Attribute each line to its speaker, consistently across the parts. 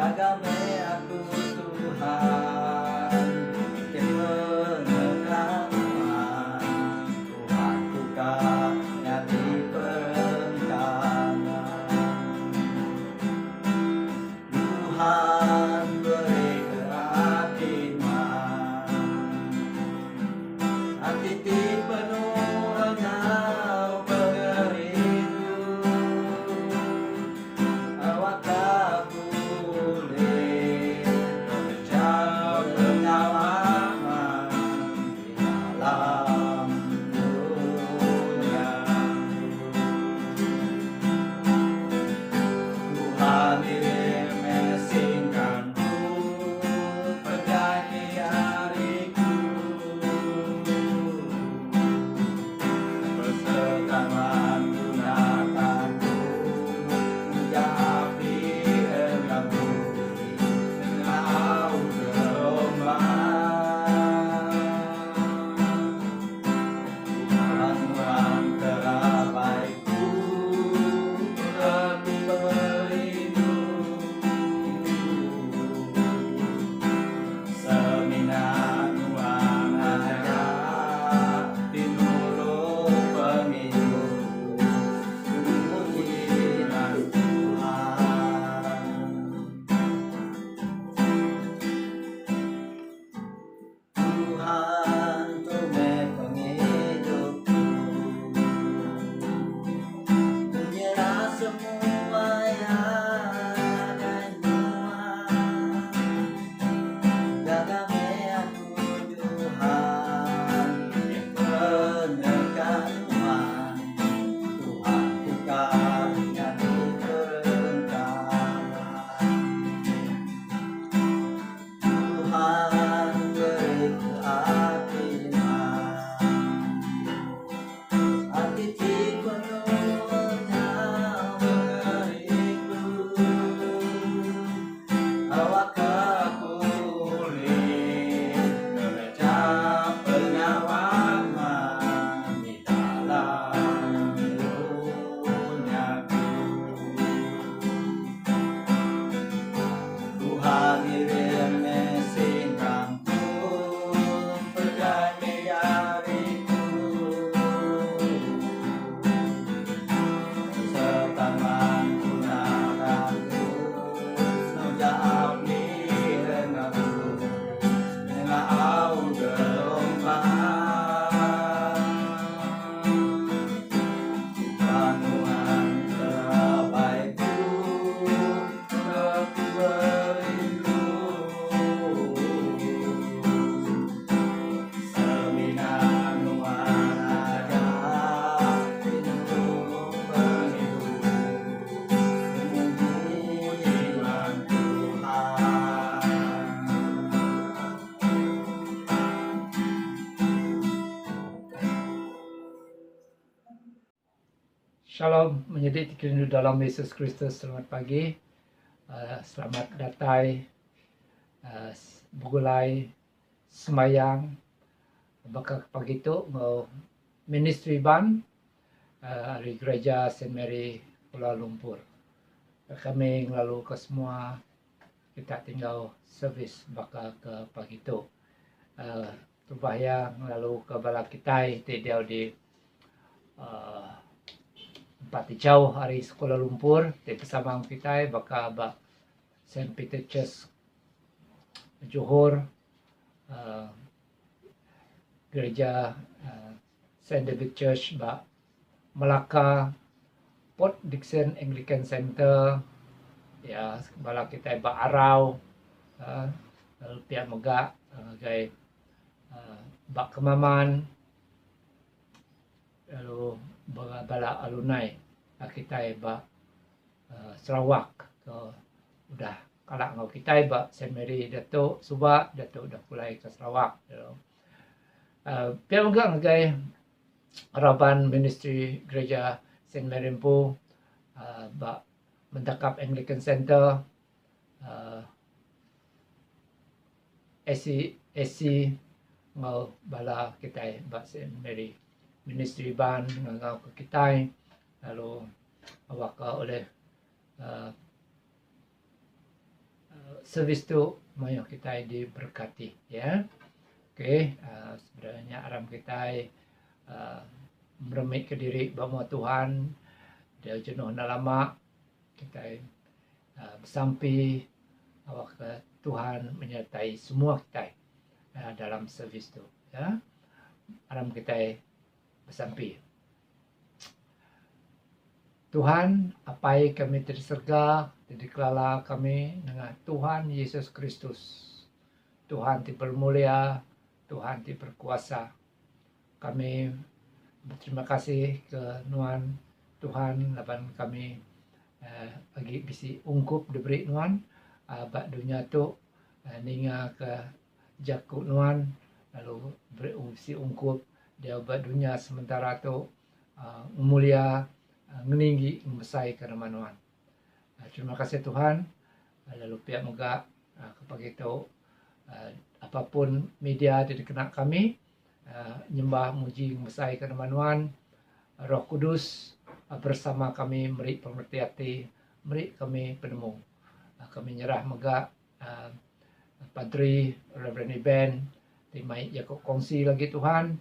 Speaker 1: Jagame aku Tuhan, kebenaran Tuhan bukannya diperenggangan. Tuhan beri kehakiman, hati penuh engkau pengerindu, awak tak boleh bekerja pengalaman di dalam dunia. Tuhan irim mesinkanku, perganti hariku, persetan gunakanku, menjadi engkau dengan gelombang. Tuhan terabaiku, lebih berlindung, seminan Tuhan ada tinurut penghidup, pujilah Tuhan. Tuhan tumeh penghidupku, menyerah semua yang dan Tuhan. Jagame aku Tuhan, yang benerkan Tuhan. Tuhan bukannya diperenggangan. Tuhan beri kehakiman, hati penuh engkau mengerindu, awak pulih gereja pengawaman di dalam duniaku. Tuhan irim mesinkanku, perganti hariku, persetan gunakanku, menjadi engkau dengan gelombang. Tuhan terabaiku, lebih berlindung, seminan Tuhan ada tinurut penghidup, pujilah Tuhan.
Speaker 2: Shalom, menjadi rindu dalam Yesus Kristus. Selamat pagi, selamat datang, bugulai semayang. Bakal pagi itu mau ministry ban dari gereja Saint Mary Kuala Lumpur. Kami lalu ke semua, kita tinggal servis bakal ke pagi itu. Terbahaya lalu ke bala kita dia di empat jauh hari Kuala Lumpur di bersama kita baka Saint Peter Church Johor, gereja Saint David Church Melaka, Port Dickson Anglican Center, ya bala kita Arau, lalu pihak Megak, gay Kemaman, lalu bala alunai kita Sarawak ke udah kalak ngau kita Saint Mary Datuk Subak Datuk udah mulai ke Sarawak. Pihak Megak ngagai harapan ministry gereja Saint Mary Empu mendakap Anglican Center, SC ngau bala kita Saint Mary ministry ban ngau ke kita, lalu awak oleh servis tu mayo kita diberkati ya. Okey, sebenarnya aram kita meremit ke diri bahawa Tuhan dia jenuh na lama kita bersampi awak ke Tuhan menyertai semua kita dalam servis tu ya. Aram kita bersampi. Tuhan, apai kami terserga, dikelala kami dengan Tuhan Yesus Kristus. Tuhan ti bermulia, Tuhan ti berkuasa. Kami berterima kasih ke Nuan Tuhan laban kami bagi bisi ungkup diberi Nuan bak dunia tu ninga ke jaku Nuan lalu beri bisi ungkup dia bak dunia sementara tu mulia meninggi membesai ke nama Nuan. Terima kasih Tuhan. Lalu pihak moga kepada itu apapun media di kena kami nyembah muji membesai ke nama Nuan. Roh Kudus bersama kami beri pengerti hati, beri kami penemu. Kami nyerah moga Padri Reverend Ben timai Yakub kongsi lagi Tuhan.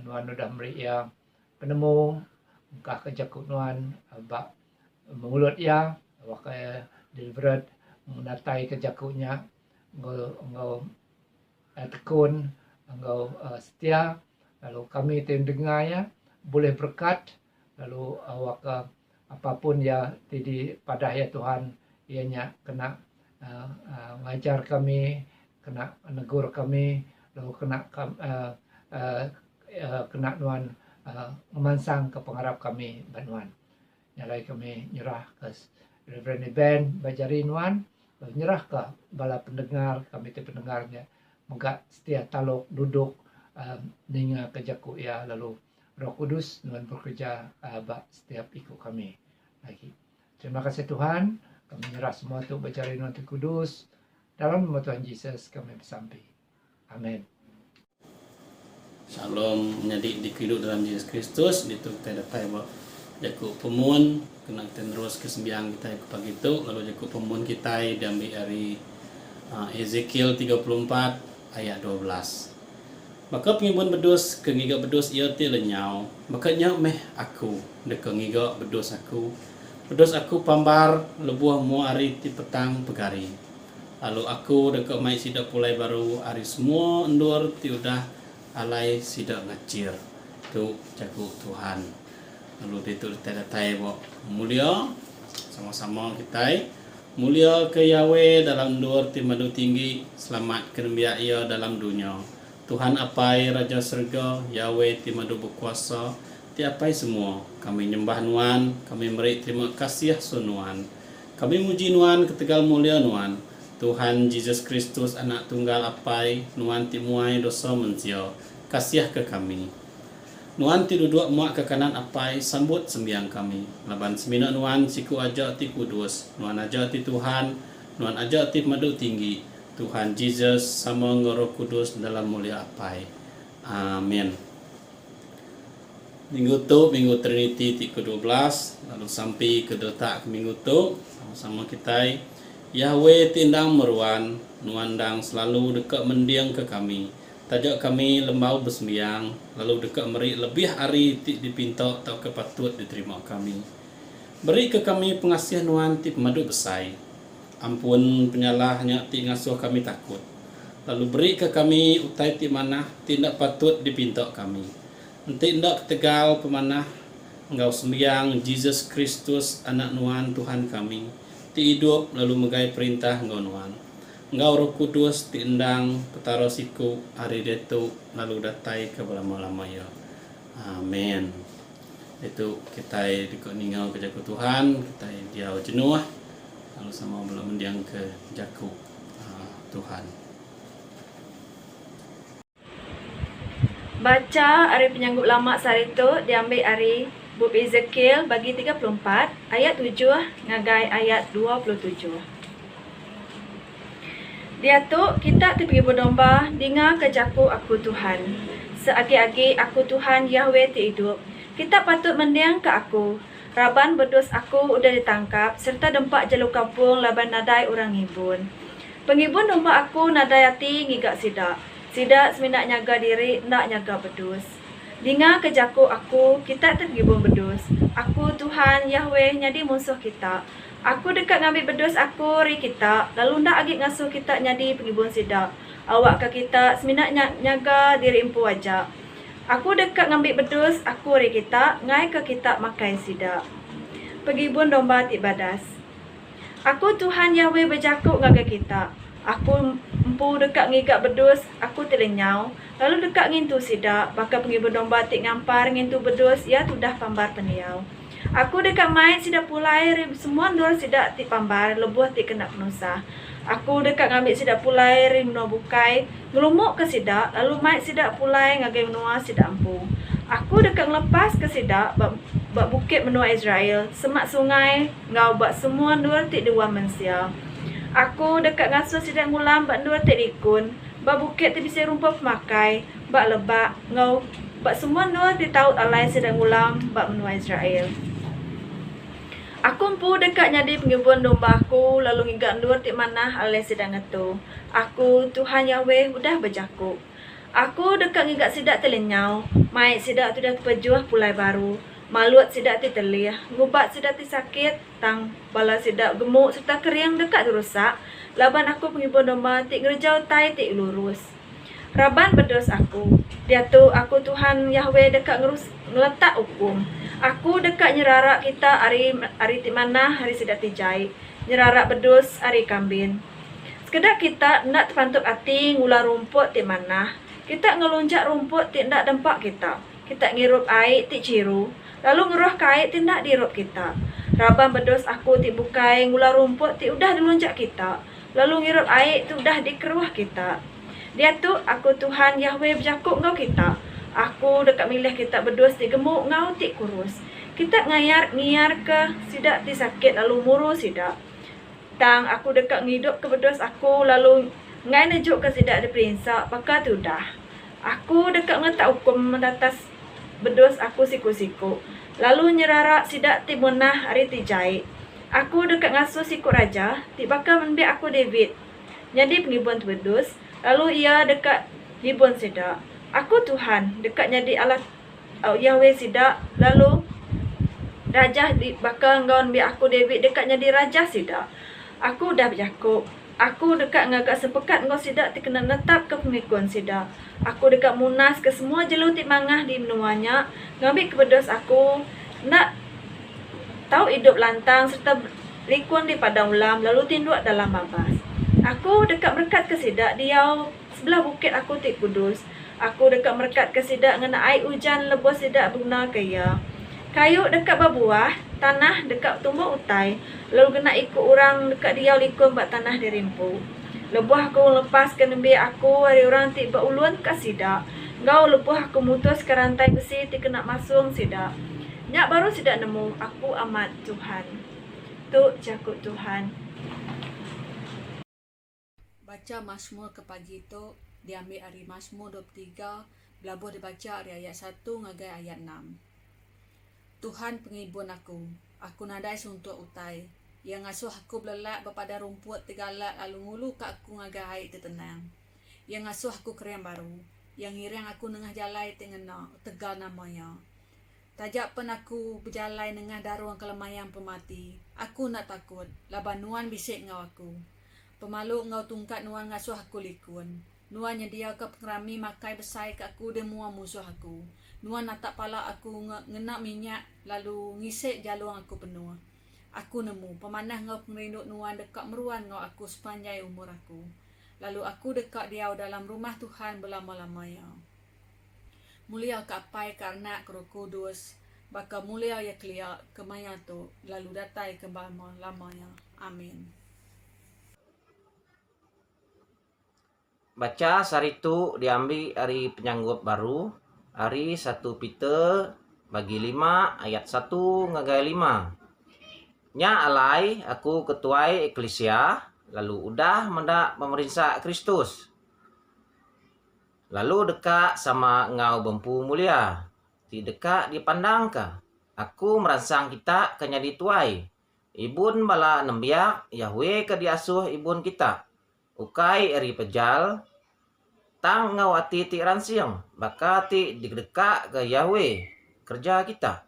Speaker 2: Nuan sudah beri ya penemu muka kejakut Nuan bak mengulut ya wakai delivered menatai kejakutnya engkau tekun engkau setia lalu kami dengar ya boleh berkat lalu awak apapun ya di pada ya Tuhan ianya kena ngajar kami kena negur kami lalu kena Nuan memansang ke pengharap kami Nuan. Nyalai kami nyerah ke Reverend Ben bajari Nuan, nyerah ke bala pendengar kami tu pendengarnya. Moga setia taluk duduk ninga kejaku ya lalu Roh Kudus Nuan bekerja bak setiap ikut kami lagi. Terima kasih Tuhan, kami nyerah semua tu bajari Nuan Kudus dalam nama Tuhan Yesus kami bersampai. Amin.
Speaker 3: Shalom menjadi dikhidup dalam Yesus Kristus. Itu kita dapat bawa Jakub pemun kena terus kesembiang kita ke pagi itu lalu Jakub pemun kita diambil dari Ezekiel 34 ayat 12. Maka pengibun bedus kengiga bedus ia ti lenyau makanya meh aku dek kengiga bedus aku pambar lebuah mu ari ti petang pegari lalu aku dek mai sidak pulai baru ari semua endur ti udah alai sidak ngacir tu Jakub Tuhan. Lalu itu kita datai bawa mulia sama-sama kita mulia ke Yahweh dalam dur timadu tinggi selamat kerembia ia dalam dunia. Tuhan apai Raja Surga Yahweh timadu berkuasa tiapai semua. Kami nyembah Nuan, kami beri terima kasih Nuan. Kami muji Nuan ketegal mulia Nuan. Tuhan Yesus Kristus anak tunggal apai Nuan timuai dosa manusia kasih ke kami Nuan ti duduk muak ke kanan apai sambut sembiang kami laban semina Nuan siku aja ti kudus Nuan aja ti Tuhan Nuan aja ti madu tinggi Tuhan Yesus sama Roh Kudus dalam mulia apai amin. Minggu tu minggu Trinity ti ke-12 lalu sampai ke detak ke minggu tu sama-sama kita Yahweh tindang meruan nuandang selalu dekat mendiang ke kami tajak kami lembau bersembiang lalu dekat meri lebih hari ti dipinta tak kepatut diterima kami beri ke kami pengasih Nuan ti pemadu besai ampun penyalahnya ti ngasuh kami takut lalu beri ke kami utai ti manah tindak patut dipinta kami enti ndak ketegal pemanah engkau sembiang Yesus Kristus anak Nuan Tuhan kami ti hidup lalu megai perintah engkau Nuan engkau Roh Kudus ti endang petaro siku hari detu lalu datai ke lama-lama ya amin. Itu kita dikot ningau ke jaku Tuhan kita dia jenuh lalu sama belum mendiang ke jaku Tuhan.
Speaker 4: Baca hari penyanggup lama sehari itu diambil hari Bub Ezekiel bagi 34 ayat 7 ngagai ayat 27. Dia tu kita pergi berdomba dengar kejaku aku Tuhan. Seagi-agi aku Tuhan Yahweh ti hidup. Kita patut mendiang ke aku. Raban berdos aku udah ditangkap serta dempak jalur kampung laban nadai orang ngibun. Pengibun domba aku nadayati ngigak sidak. Sidak seminak nyaga diri, nak nyaga bedus. Dengar kejaku aku, kita tergibun bedus. Aku Tuhan Yahweh nyadi musuh kita. Aku dekat ngambil bedus aku ri kita. Lalu ndak agik ngasuh kita nyadi pengibun sidak. Awak ke kita seminak nyaga diri empu aja. Aku dekat ngambil bedus aku ri kita. Ngai ke kita makai sidak. Pengibun domba ti badas. Aku Tuhan Yahweh berjakuk ngaga kita. Aku empu dekat ngigak bedus, aku telenyau. Lalu dekat ngintu sidak, bakal pengibun domba tik ngampar ngintu bedus, ia tudah pambar peniau. Aku dekat main sidak pulai, semua nur sidak tik pambar, lebuh tik kena penusah. Aku dekat ngambil sidak pulai, menua bukai, ngelumuk ke sidak, lalu main sidak pulai ngagai menua sidak empu. Aku dekat ngelepas ke sidak, bak bukit menua Israel, semak sungai, ngau bak semua nur tik dua mensia. Aku dekat ngasuh sidak ngulam, bak nur tik dikun, bak bukit tik bisa rumpah pemakai, bak lebak, ngau bak semua nur tik taut alai sidak ngulam, bak menua Israel. Aku empu dekat nyadi pengibun domba aku, lalu ngigak nur tik manah alai sidak ngetu. Aku Tuhan Yahweh udah berjakuk. Aku dekat ngigak sidak telenyau, mai sidak sudah terpejuah pulai baru. Malut sidak ti telih, ngubat sidak ti sakit, tang bala sidak gemuk serta keriang dekat rusak. Laban aku pengibun domba ti ngerjau tai ti lurus. Raban bedus aku. Dia tu aku Tuhan Yahweh dekat ngeletak hukum. Aku dekat nyerarak kita hari ti mana hari sidak ti jai. Nyerarak bedus hari kambin. Sekedar kita nak terpantuk hati ngula rumput ti mana. Kita ngelunjak rumput ti ndak dempak kita. Kita ngirup air ti ciru. Lalu ngeroh kait ti ndak dirup kita. Raban bedus aku ti bukai ngula rumput ti udah dilunjak kita. Lalu ngirup air ti udah dikeruah kita. Dia tu aku Tuhan Yahweh berjakuk ngau kita. Aku dekat milih kita bedus ti gemuk ngau ti kurus. Kita ngiar ke sidak ti sakit lalu muru sidak. Tang aku dekat ngidup ke bedus aku lalu ngai nejuk ke sidak di perinsak pakar tu dah. Aku dekat ngetak hukum atas bedus aku siku-siku. Lalu nyerarak sidak ti munah hari ti jai. Aku dekat ngasuh siku raja, ti bakal menbiak aku David. Jadi pengibun tu bedus, lalu ia dekat hibun sidak. Aku Tuhan dekat jadi Allah Yahweh sidak, lalu raja bakal ngawan biak aku David dekat jadi raja sidak. Aku dah berjakuk. Aku dekat ngagak sepekat ngau sidak ti kena netap ke pengikun sidak. Aku dekat munas ke semua jelu ti mangah di menuanya. Ngambil ke bedus aku nak tahu hidup lantang serta likun di padang ulam lalu tinduk dalam babas. Aku dekat merekat ke sidak diau sebelah bukit aku ti kudus. Aku dekat merekat ke sidak ngena air hujan lebuh sidak guna kaya. Kayu dekat berbuah, tanah dekat tumbuh utai. Lalu kena ikut orang dekat diau likun buat tanah dirimpu. Lebuh aku lepas ke nembi aku hari orang ti berulun ke sidak. Ngau lebuh aku mutus ke rantai besi ti kena masung sidak. Nyak baru sidak nemu aku amat Tuhan. Tu jakut Tuhan.
Speaker 5: Baca Mazmur ke pagi itu diambil dari Mazmur 23, belabuh dibaca dari ayat 1 ngagai ayat 6. Tuhan pengibun aku nadai suntuk utai. Yang ngasuh aku belelak berpada rumput tegalak lalu ngulu ke aku ngagai air tenang. Yang ngasuh aku keriang baru. Yang ngirang aku nengah jalai tengena tegal namanya. Tajak pen aku berjalai nengah darung kelemayan pemati. Aku nak takut, laban nuan bisik ngau aku. Pemaluk ngau tungkat nuan ngasuh aku likun. Nuan nyedia ke pengerami makai besai ke aku dan mua musuh aku. Nuan natak pala aku ngenak minyak lalu ngisik jalung aku penuh. Aku nemu pemanah ngau pengerinduk nuan dekat meruan ngau aku sepanjang umur aku. Lalu aku dekat diau dalam rumah Tuhan berlama-lamanya. Mulia kapai karena kru kudus. Bakal mulia ya kelia kemaya tu lalu datai ke lamanya. Amin.
Speaker 6: Baca hari itu diambil dari penyanggut baru. Hari 1 Peter bagi 5 ayat 1 ngagai 5. Nya alai aku ketuai eklesia lalu udah mendak pemerintah Kristus. Lalu dekat sama ngau bempu mulia. Ti dekat dipandang ka. Aku merangsang kita kenyadi tuai. Ibun bala nembiak Yahweh ke diasuh ibun kita. ukai eri pejal tang ngawati ti ransiang bakati digdeka ke Yahweh kerja kita.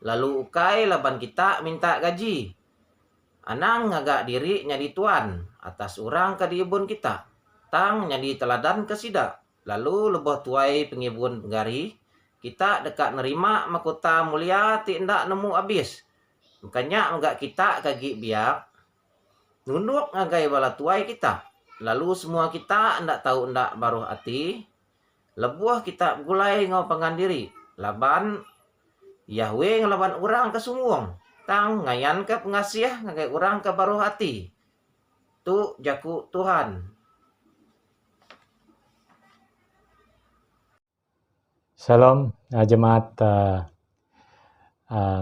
Speaker 6: Lalu ukai laban kita minta gaji. Anang ngagak diri nyadi tuan atas orang ke diibun kita. Tang nyadi teladan ke sida. Lalu leboh tuai pengibun penggari kita dekat nerima makota mulia ti ndak nemu abis. Makanya enggak kita kagi biak nunduk ngagai bala tuai kita. Lalu semua kita ndak tahu ndak baruh hati. Lebuah kita gulai ngau pengandiri. Laban Yahweh ngelaban orang ke sumuang. Tang ngayan ke pengasih ngagai orang ke baruh hati. Tu jaku Tuhan.
Speaker 7: Shalom, jemaat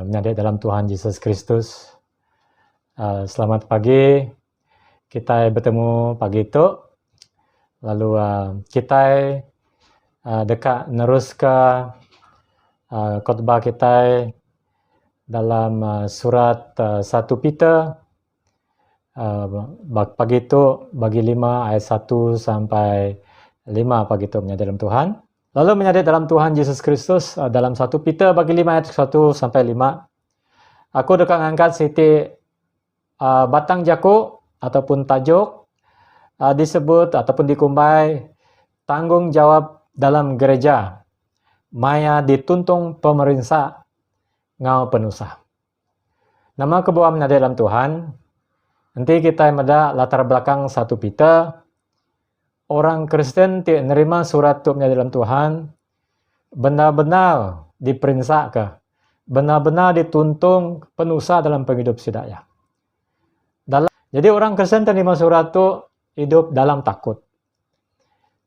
Speaker 7: menyadari dalam Tuhan Yesus Kristus. Selamat pagi, kita bertemu pagi itu. Lalu kita dekat nerus ke khotbah kita dalam surat 1 Peter pagi itu bagi 5 ayat 1 sampai 5 pagi itu menyadari dalam Tuhan. Lalu menyadari dalam Tuhan Yesus Kristus dalam 1 Peter bagi 5 ayat 1 sampai 5. Aku dekat angkat siti batang jaku ataupun tajuk disebut ataupun dikumbai tanggung jawab dalam gereja. Maya dituntung pemerintah ngau penusah. Nama kebuah menyadari dalam Tuhan. Nanti kita meda latar belakang 1 Peter. Orang Kristen tidak menerima surat itu menyadari dalam Tuhan, benar-benar diperintah ke, benar-benar dituntung penusah dalam penghidup sidaya. Jadi orang Kristen terima surat itu hidup dalam takut.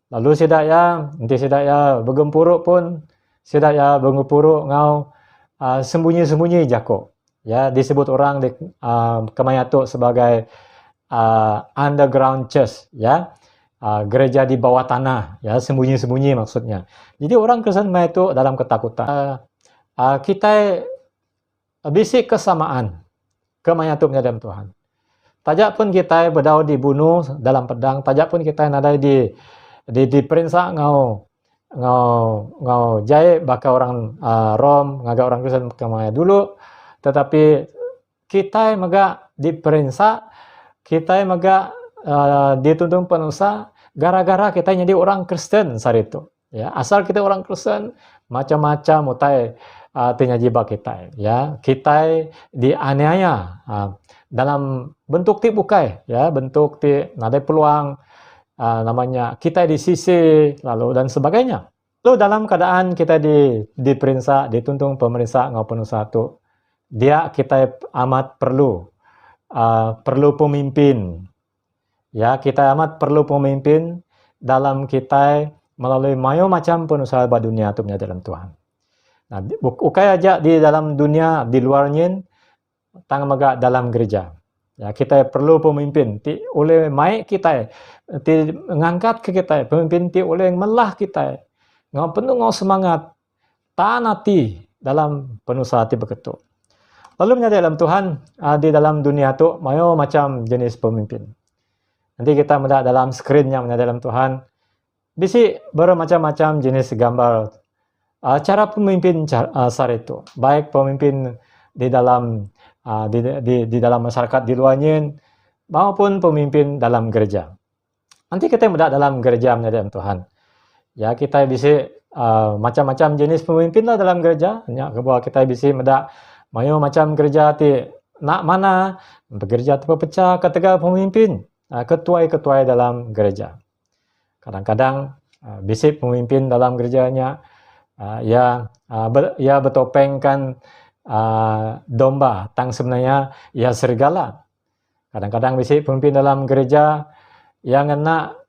Speaker 7: Lalu sidaya, nanti sidaya bergempuruk pun, sidaya bergempuruk ngau sembunyi-sembunyi jako. Ya, disebut orang di Kemayatu sebagai underground church, ya. Gereja di bawah tanah, ya, sembunyi-sembunyi maksudnya. Jadi orang Kristen itu dalam ketakutan. Kita bisik kesamaan kemayatupnya dalam Tuhan. Tajak pun kita berdau dibunuh dalam pedang, tajak pun kita nadai di perintah ngau jahit baka orang Rom, ngaga orang Kristen kemaya dulu, tetapi kita mega diperintah, kita mega dituntun penusah gara-gara kita jadi orang Kristen saat itu, ya. Asal kita orang Kristen macam-macam mutai tinyajiba kita, ya. Kita dianiaya dalam bentuk ti bukai, ya, bentuk ti nadai peluang namanya kita disisi lalu dan sebagainya. Lalu dalam keadaan kita diperintah dituntun pemerintah maupun satu, dia kita amat perlu pemimpin. Ya, kita amat perlu pemimpin dalam kita melalui mayo macam penusaha dunia itu dalam Tuhan. Nah, bukai aja di dalam dunia, di luarnya, tang mega dalam gereja. Ya, kita perlu pemimpin. Ti oleh mai kita, ti ngangkat ke kita, pemimpin ti oleh melah kita. Ngau penuh ngau semangat, tanati dalam penusaha ti begitu. Lalu menyadari dalam Tuhan, di dalam dunia itu mayo macam jenis pemimpin. Nanti kita melihat dalam screen yang menyadari dalam Tuhan, bisi bermacam-macam jenis gambar cara pemimpin saat itu, baik pemimpin di dalam di dalam masyarakat di luarnya maupun pemimpin dalam gereja. Nanti kita melihat dalam gereja menyadari dalam Tuhan. Ya, kita bisa macam-macam jenis pemimpin lah dalam gereja. Hanya bahwa kita bisa melihat mayo macam gereja ti nak mana gereja terpecah ketika pemimpin. Ketua-ketua dalam gereja. Kadang-kadang bisik pemimpin dalam gerejanya ia bertopengkan domba, tang sebenarnya ia serigala. Kadang-kadang bisik pemimpin dalam gereja yang kena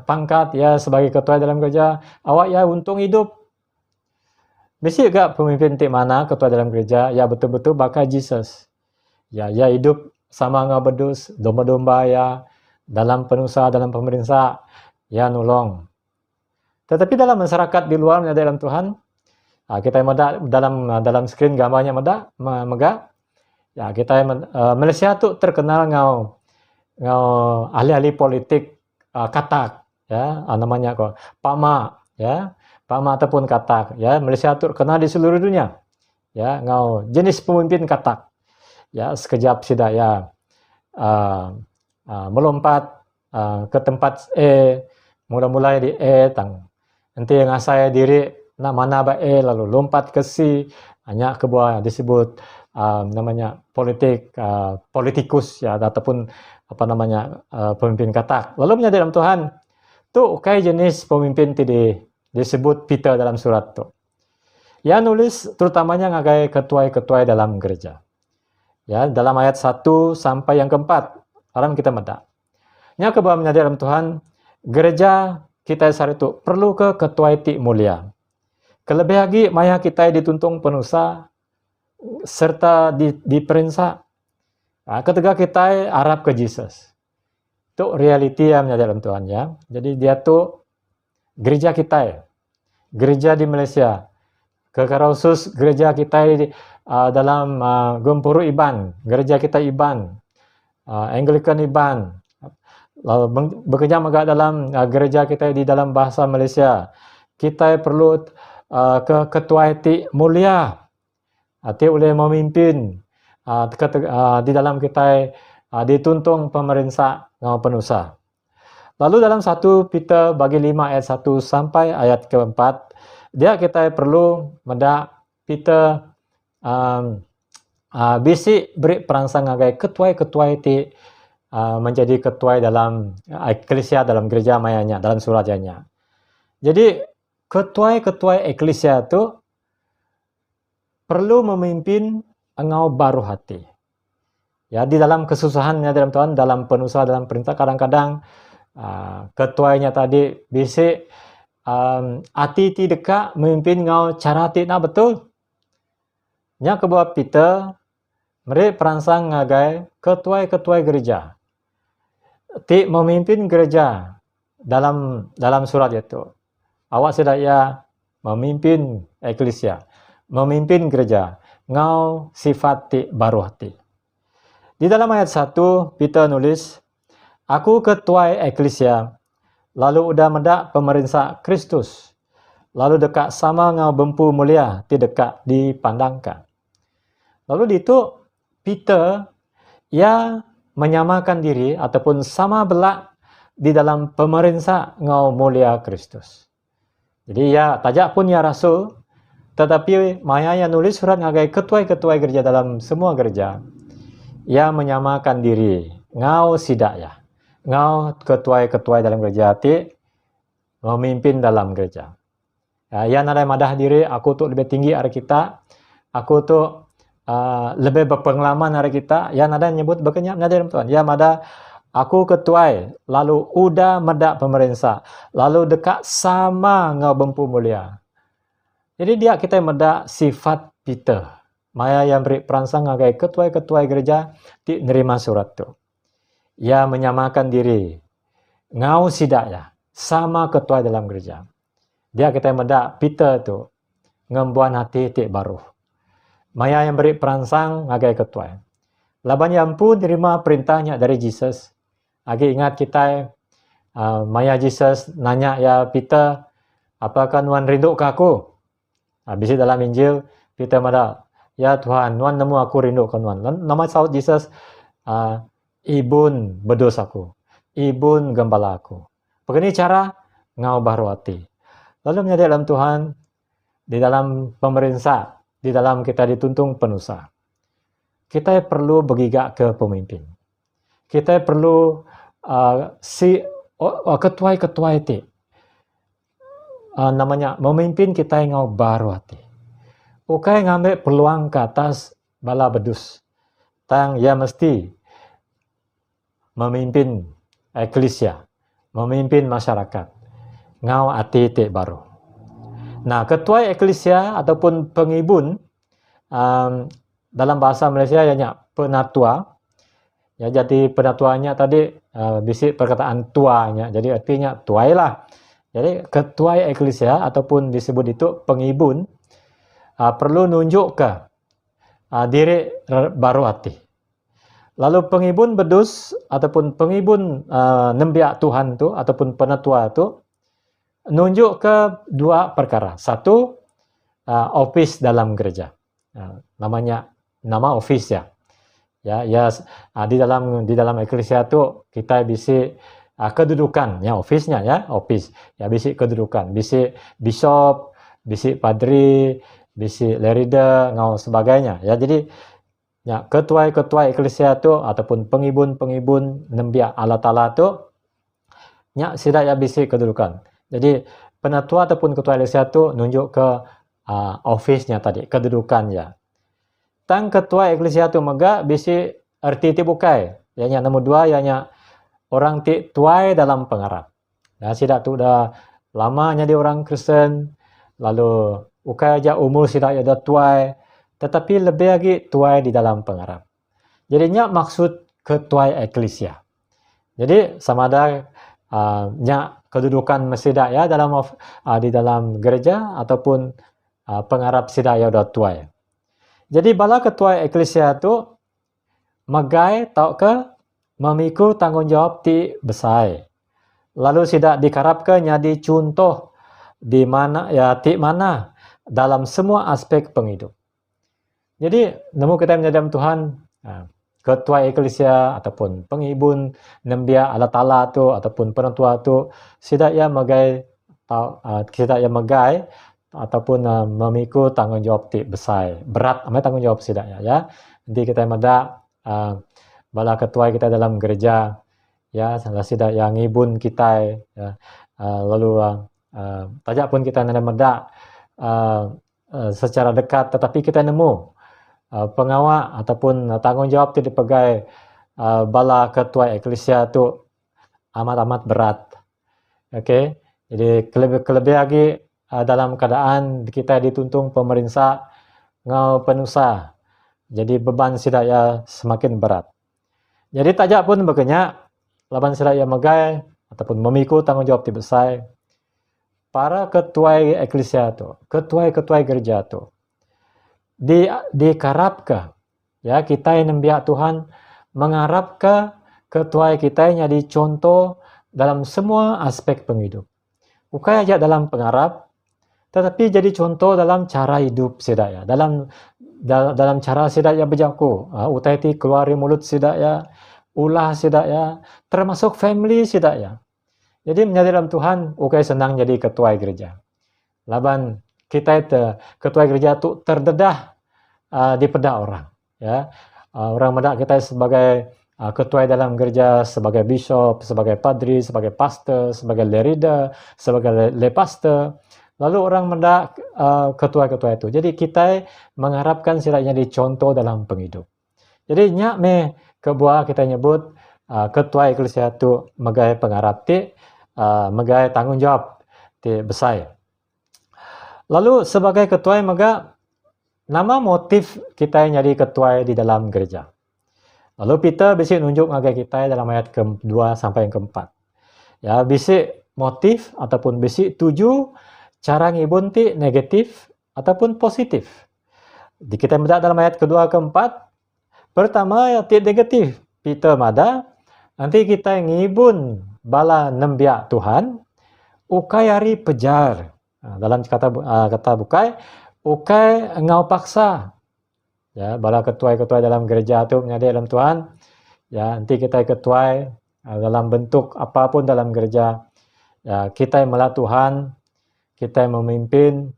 Speaker 7: pangkat ya sebagai ketua dalam gereja, awak ya untung hidup. Bisik gak pemimpin ti mana ketua dalam gereja ya betul-betul bakal Jesus. Ya hidup sama ngabedus domba-domba ya dalam penusaha dalam pemerintah ya nolong. Tetapi dalam masyarakat di luar menyadari dalam Tuhan, kita dalam screen gambarnya mega. Ya kita Malaysia tu terkenal ngau ahli-ahli politik katak, ya, namanya kok pama, ya, pama ataupun katak, ya, Malaysia tu kenal di seluruh dunia, ya, ngau jenis pemimpin katak, ya, sekejap sida ya melompat ke tempat mula-mulai di tang, nanti ngasai diri nak mana ba lalu lompat ke si, hanya ke bawah disebut namanya politikus, ya, ataupun apa namanya pemimpin katak. Lalu menyadari dalam Tuhan tu kai jenis pemimpin disebut Peter dalam surat tu. Ya, nulis terutamanya ngagai ketua-ketua dalam gereja. Ya, dalam ayat 1 sampai yang keempat, orang kita medak. Nya ke bawah menyadari dalam Tuhan, gereja kita sehari itu perlu ke ketua ti mulia. Kelebih lagi maya kita dituntung penusa serta diperinsa. Ketika kita harap ke Jesus. Itu reality yang menyadari dalam Tuhan, ya. Jadi dia tuh gereja kita, gereja di Malaysia. Kekhusus gereja kita dalam Gempuru Iban, gereja kita Iban, Anglican Iban. Lalu bekerja agak dalam gereja kita di dalam bahasa Malaysia. Kita perlu ke ketua etik mulia. Ti boleh memimpin di dalam kita dituntung pemerintah penusa. Lalu dalam 1 Peter bagi 5 ayat 1 sampai ayat keempat, dia kita perlu mendak Peter bisi beri perangsang ngagai ketua-ketua itu menjadi ketua dalam eklesia dalam gereja mayanya dalam suratnya. Jadi ketua-ketua eklesia itu perlu memimpin engau baru hati. Ya, di dalam kesusahannya dalam Tuhan, dalam penusa, dalam perintah, kadang-kadang ketuanya tadi bisi hati ti dekat memimpin ngau cara ti nak betul. Nya ke bawah Peter meri perangsang ngagai ketua-ketua gereja. Ti memimpin gereja dalam surat itu. Awak sedaya memimpin eklesia, memimpin gereja, ngau sifat ti baru hati. Di dalam ayat 1 Peter nulis, aku ketua eklesia, lalu udah mendak pemerintah Kristus, lalu dekat sama ngau bempu mulia, ti dekat dipandangkan. Lalu di itu Peter ia menyamakan diri ataupun sama belak di dalam pemerintah ngau mulia Kristus. Jadi ya tajak pun ya rasul, tetapi maya yang nulis surat ngagai ketua-ketua gereja dalam semua gereja, ia menyamakan diri ngau sidak ya, ngau ketua-ketua dalam gereja ti memimpin dalam gereja. Ya, ia nadai madah diri, aku tu lebih tinggi dari kita, aku tu lebih berpengalaman dari kita. Ya nadai nyebut berkenyak nadai dalam Tuhan. Ya mada aku ketua, lalu udah medak pemerintah, lalu dekat sama ngau bempu mulia. Jadi dia kita medak sifat Peter. Maya yang beri perangsang ngagai ketua-ketua gereja ti nerima surat tu. Ia menyamakan diri ngau sidak ya sama ketua dalam gereja. Dia kita medak Peter tu ngembuan hati ti baru. Maya yang beri perangsang ngagai ketua. Laban yang pun terima perintahnya dari Jesus. Agi ingat kita maya Jesus nanya ya Peter, apakah Tuhan rindu ke aku? Habis dalam Injil Peter mada, ya Tuhan, Tuhan nemu aku rindu ke Tuhan. Nama saud Jesus, ibun berdosaku, ibun gembala aku. Begini cara ngau baru hati. Lalu menyadari dalam Tuhan, di dalam pemerintah, di dalam kita dituntung penusa. Kita perlu bergigak ke pemimpin. Kita perlu ketua-ketua itu namanya memimpin kita yang ngau baru hati. Ukai ngambil peluang ke atas bala bedus. Tang ya mesti memimpin eklesia, memimpin masyarakat. Ngau hati itu baru. Nah, ketua eklesia ataupun pengibun dalam bahasa Malaysia ianya penatua. Ya, jadi penatuanya tadi bisik perkataan tuanya. Jadi artinya tuailah. Jadi ketua eklesia ataupun disebut itu pengibun perlu nunjuk ke diri baru hati. Lalu pengibun bedus ataupun pengibun nembiak Tuhan tu ataupun penetua tu nunjuk ke dua perkara. Satu, office dalam gereja. Namanya nama office ya. Di dalam eklesia tu kita bisi kedudukan ya, office-nya ya, office. Ya bisi kedudukan, bisi bishop, bisi padri, bisi lerida ngau sebagainya ya. Jadi ya, ketua-ketua eklesia tu ataupun pengibun-pengibun nembiak Allah Ta'ala tu nya sidak ya bisi kedudukan. Jadi penetua ataupun ketua eklesia tu nunjuk ke office-nya tadi, kedudukannya. Tang ketua eklesia tu mega bisi erti ti bukai. Yang nomor dua ianya orang ti tuai dalam pengarap. Ya sidak tu dah lama jadi orang Kristen, lalu ukai aja umur sidak ya dah tuai, tetapi lebih lagi tuai di dalam pengarap. Jadinya maksud ketua eklesia. Jadi sama ada nya kedudukan mesidak ya di dalam gereja ataupun pengarap sidak ya dah tuai. Jadi bala ketua eklesia tu megai tau ke memikul tanggungjawab ti besar. Lalu sidak dikarapkan jadi contoh di mana mana dalam semua aspek penghidup. Jadi, nemu kita menyadam Tuhan, ketua eklesia ataupun pengibun nembiak Allah Ta'ala tu ataupun penetua tu sidak ya megai ataupun memikul tanggungjawab ti besar. Berat amat tanggungjawab sidak ya. Nanti kita meda bala ketua kita dalam gereja ya, salah sidak yang ngibun kita ya. Lalu tajak pun kita nada meda secara dekat, tetapi kita nemu pengawal ataupun tanggungjawab tu dipegai bala ketua eklesia tu amat-amat berat. Okey. Jadi kelebih lagi dalam keadaan kita dituntung pemerintah ngau penusah. Jadi beban sidak ya semakin berat. Jadi tajak pun begenya laban sidak ya megai ataupun memikul tanggungjawab ti besar para ketua eklesia tu, ketua gereja tu dikarap ke ya, kita yang nembiak Tuhan mengharap ke ketua kita yang jadi contoh dalam semua aspek penghidup. Bukan aja dalam pengarap, tetapi jadi contoh dalam cara hidup sidak ya, dalam cara sidak ya berjaku, utai ti keluar mulut sidak ya, ulah sidak ya, termasuk family sidak ya. Jadi menjadi dalam Tuhan, ukai senang jadi ketua gereja. Laban kita itu ketua gereja tu terdedah di pedak orang ya, orang medak kita sebagai ketua dalam gereja, sebagai bishop, sebagai padri, sebagai pastor, sebagai lerida, sebagai lepastor, lalu orang medak ketua-ketua itu. Jadi kita mengharapkan sidak jadi contoh dalam penghidup. Jadi nyak me kebuah kita nyebut ketua eklesia tu megai pengarap ti megai tanggungjawab ti besar. Lalu sebagai ketua mega nama motif kita yang jadi ketua di dalam gereja. Lalu Peter bisi nunjuk ngagai kita dalam ayat ke-2 sampai yang ke-4. Ya, bisi motif ataupun bisi tuju cara ngibun ti negatif ataupun positif. Di kita meda dalam ayat kedua ke-4. Pertama ya ti negatif. Peter mada nanti kita ngibun bala nembiak Tuhan ukai hari pejar. Dalam kata bukai, ukai ngau paksa. Ya, bala ketua-ketua dalam gereja tu menjadi dalam Tuhan. Ya, nanti kita ketua dalam bentuk apapun dalam gereja. Ya, kita yang melat Tuhan, kita yang memimpin,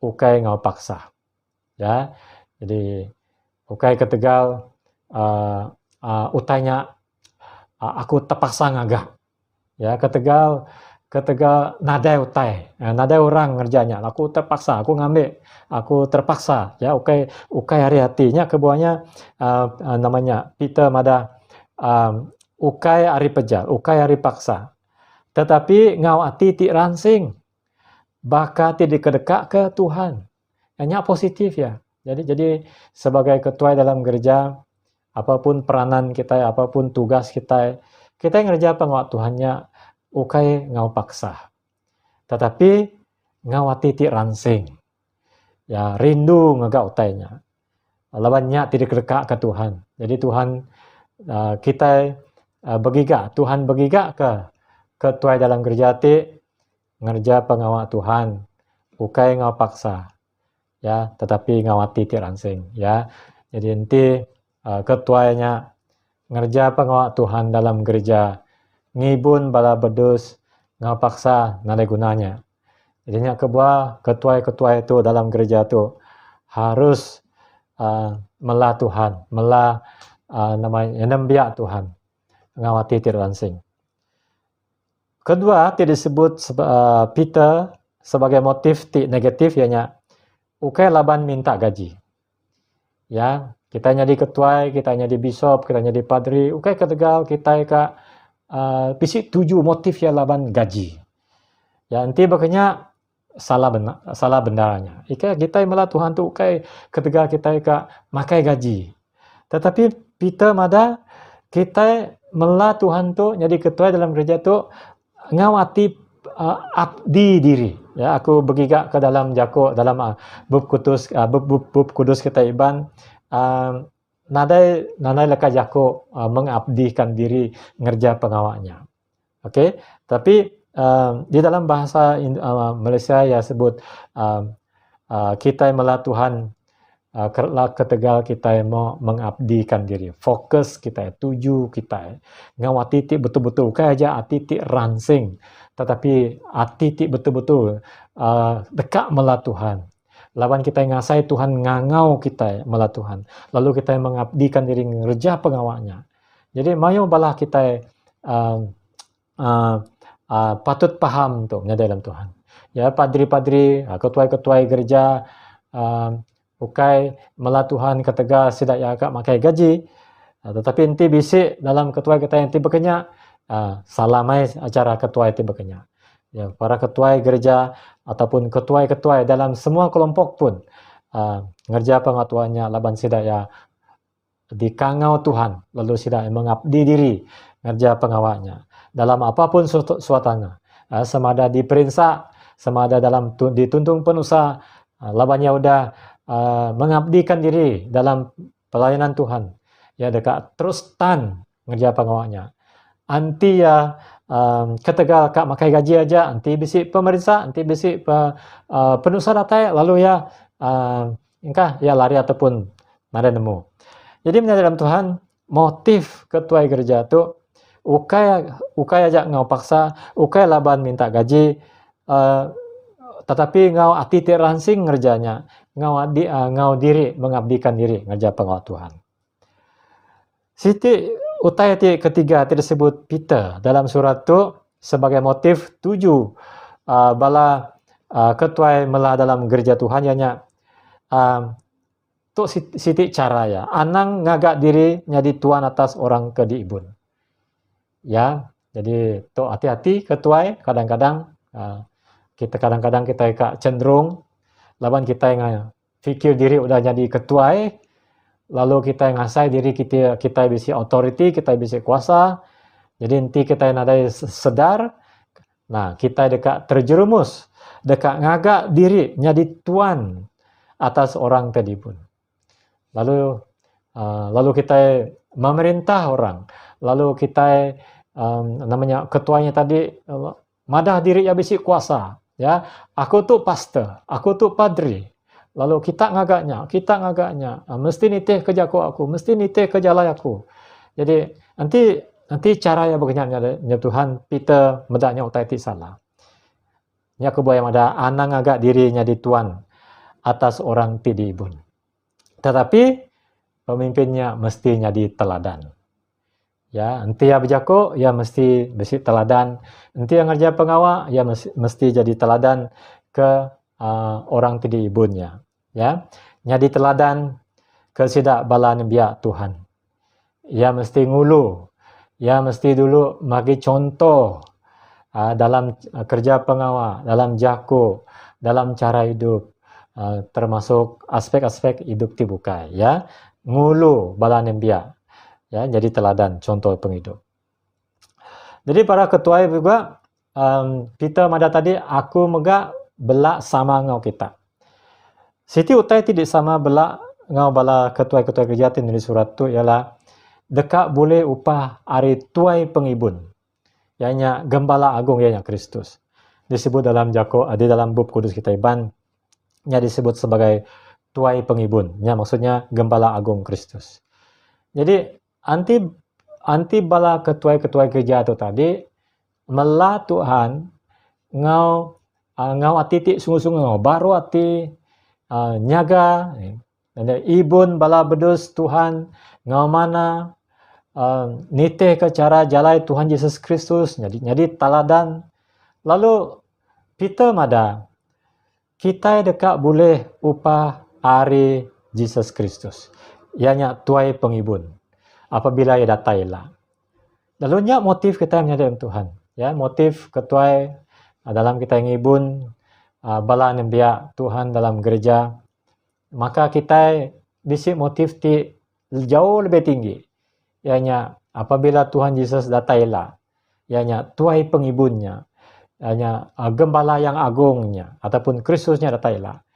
Speaker 7: ukai ngau paksa. Ya, jadi ukai ketegal utanya aku terpaksa ngagak. Ya, ketegal nadai utai, nadai orang ngerjanya, aku terpaksa, aku ngambil, aku terpaksa, ya ukai hari hatinya kebuahnya namanya Peter mada ukai hari pejar, ukai hari paksa, tetapi ngau hati ti ransing, bakal ti dikedekak ke Tuhan, hanya positif ya. Jadi sebagai ketua dalam gereja, apapun peranan kita, apapun tugas kita ngerja pengawat Tuhannya. Ukai ngau paksa, tetapi ngau titik ransing, ya rindu ngagak utainya, lawannya tidak kedekak ke Tuhan. Jadi Tuhan kita bergigak, Tuhan bergigak ke tuai dalam gereja ti ngerja pengawak Tuhan, ukai ngau paksa, ya, tetapi ngawati ti ransing, ya. Jadi nanti ketuanya ngerja pengawak Tuhan dalam gereja, ngibun bala bedus, ngau paksa nada gunanya. Jadinya ketua itu dalam gereja itu harus melah Tuhan, melah namanya nembiak Tuhan, ngawati ti ransing. Kedua, ti disebut Peter sebagai motif ti negatif ianya ukai laban minta gaji. Ya, kita jadi ketua, kita jadi bishop, kita jadi padri, ukai ketegal kita bisik tuju motif ya laban gaji. Ya, nanti bakanya salah benarnya. Kita melah Tuhan tu ukai ketegal kita makai gaji. Tetapi Peter mada kita melah Tuhan tu jadi ketua dalam gereja tu ngawati abdi diri. Ya, aku bergigak ke dalam Jakub dalam bab kudus kita Iban nadai leka Jakub mengabdikan diri ngerja pengawaknya. Okey, tapi di dalam bahasa Malaysia ya sebut kita melah Tuhan ketegal kita mau mengabdikan diri, fokus kita, tuju kita, ngawati ti betul-betul bukan aja ati ti ransing, tetapi ati ti betul-betul dekat melah Tuhan. Lawan kita ngasai Tuhan ngangau kita melah Tuhan, lalu kita mengabdikan diri ngerja pengawaknya. Jadi mayo balah kita patut paham tu dalam Tuhan. Ya, padri-padri, ketua-ketua gereja ukai melah Tuhan ketegal sidak ya akak makai gaji, tetapi enti bisik dalam ketua kita enti berkenyak, salah mai acara ketua enti berkenyak. Ya, para ketua gereja ataupun ketua-ketua dalam semua kelompok pun ngerja pengatuannya laban sidak ya dikangau Tuhan, lalu sidak mengabdi diri ngerja pengawaknya dalam apapun suatana, semada diperinsak, semada dalam dituntung penusa, labannya udah mengabdikan diri dalam pelayanan Tuhan, ya dekat terus tan ngerja pengawaknya. Anti ya ketegal kak makai gaji aja, anti bisik pemerintah, anti bisik penusa datai, lalu ya engkah ya lari ataupun nada nemu. Jadi dalam Tuhan motif ketua gereja tu ukai aja ngau paksa, ukai laban minta gaji, tetapi ngau ati ti ransing ngerjanya, ngau diri mengabdikan diri ngerja pengawal Tuhan. Siti utai ti ketiga ti disebut Peter dalam surat tu sebagai motif tuju bala ketua melah dalam gereja Tuhan ianya tu siti cara ya anang ngagak diri jadi tuan atas orang kediibun. Ya, jadi tu hati-hati ketua kadang-kadang kita cenderung lawan kita yang fikir diri udah jadi ketua, lalu kita ngasai diri kita bisa authority, kita bisa kuasa. Jadi nanti kita ada sedar, nah kita dekat terjerumus, dekat ngagak diri jadi tuan atas orang tadi pun. Lalu kita memerintah orang, lalu kita namanya ketuanya tadi madah diri ya bisa kuasa. Ya, aku tu pastor, aku tu padri. Lalu kita ngagaknya, mesti nitih kerja aku, mesti nitih kerja aku. Jadi nanti cara yang berkenyanya Tuhan Peter medaknya utai ti salah. Nya kebayang ada anang agak dirinya di tuan atas orang ti diibun. Tetapi pemimpinnya mestinya di teladan. Ya, enti ya berjako, ya mesti teladan. Enti yang ngerja pengawal, ya mesti jadi teladan ke orang tadi ibunnya. Ya, jadi teladan ke sidak bala biak Tuhan. Ya mesti ngulu, ya mesti dulu bagi contoh dalam kerja pengawal, dalam jako, dalam cara hidup, termasuk aspek-aspek hidup tibukai. Ya, ngulu bala biak. Ya, jadi teladan contoh penghidup. Jadi para ketua juga kita mada tadi aku megak belak sama ngau kita. Siti utai tidak sama belak ngau bala ketua-ketua kerja di surat tu ialah dekak boleh upah ari tuai pengibun. Ianya Gembala Agung ianya Kristus. Disebut dalam di dalam bab kudus kita Iban, disebut sebagai tuai pengibun. Maksudnya Gembala Agung Kristus. Jadi anti bala ketuai gereja itu tadi melah Tuhan ngau ati sungguh-sungguh ngau baru ati nyaga ibun bala bedus Tuhan ngau mana niteh ke cara jalai Tuhan Yesus Kristus jadi taladan. Lalu kita mada kita dekat boleh upah ari Yesus Kristus. Ianya tuai pengibun. Apabila ia datailah. Lalu motif kita menyadari Tuhan. Ya, motif ketuai dalam kita ngibun bala nembiak Tuhan dalam gereja. Maka kita bisi motif ti jauh lebih tinggi. Ianya apabila Tuhan Yesus datailah. Ianya tuai pengibunnya. Ianya Gembala yang agungnya ataupun Kristusnya datailah.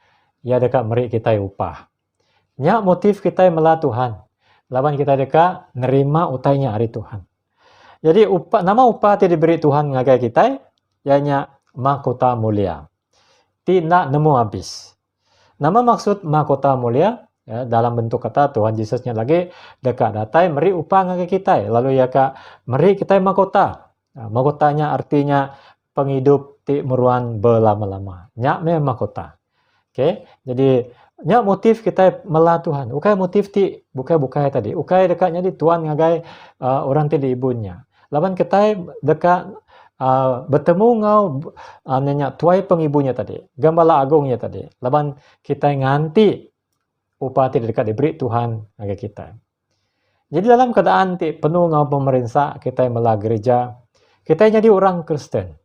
Speaker 7: Ia dekat meri kita upah. Motif kita melah Tuhan. Lawan kita dekat nerima utainya hari Tuhan. Jadi nama upah ti diberi Tuhan ngagai kita, ianya mahkota mulia. Tidak nemu habis. Nama maksud mahkota mulia ya, dalam bentuk kata Tuhan Yesusnya lagi dekat datai meri upah ngagai kita. Lalu ya kak meri kita mahkota. Mahkotanya artinya penghidup ti meruan belama-lama. Memang mahkota. Oke, jadi motif kita melah Tuhan. Ukai motif ti bukai tadi. Ukai dekatnya di Tuhan ngagai orang ti di ibunya. Lawan kita dekat bertemu ngau nanya tuai pengibunya tadi. Gembala agungnya tadi. Lawan kita nganti upah ti dekat diberi Tuhan ngagai kita. Jadi dalam keadaan ti penuh ngau pemerintah kita melah gereja. Kita jadi orang Kristen.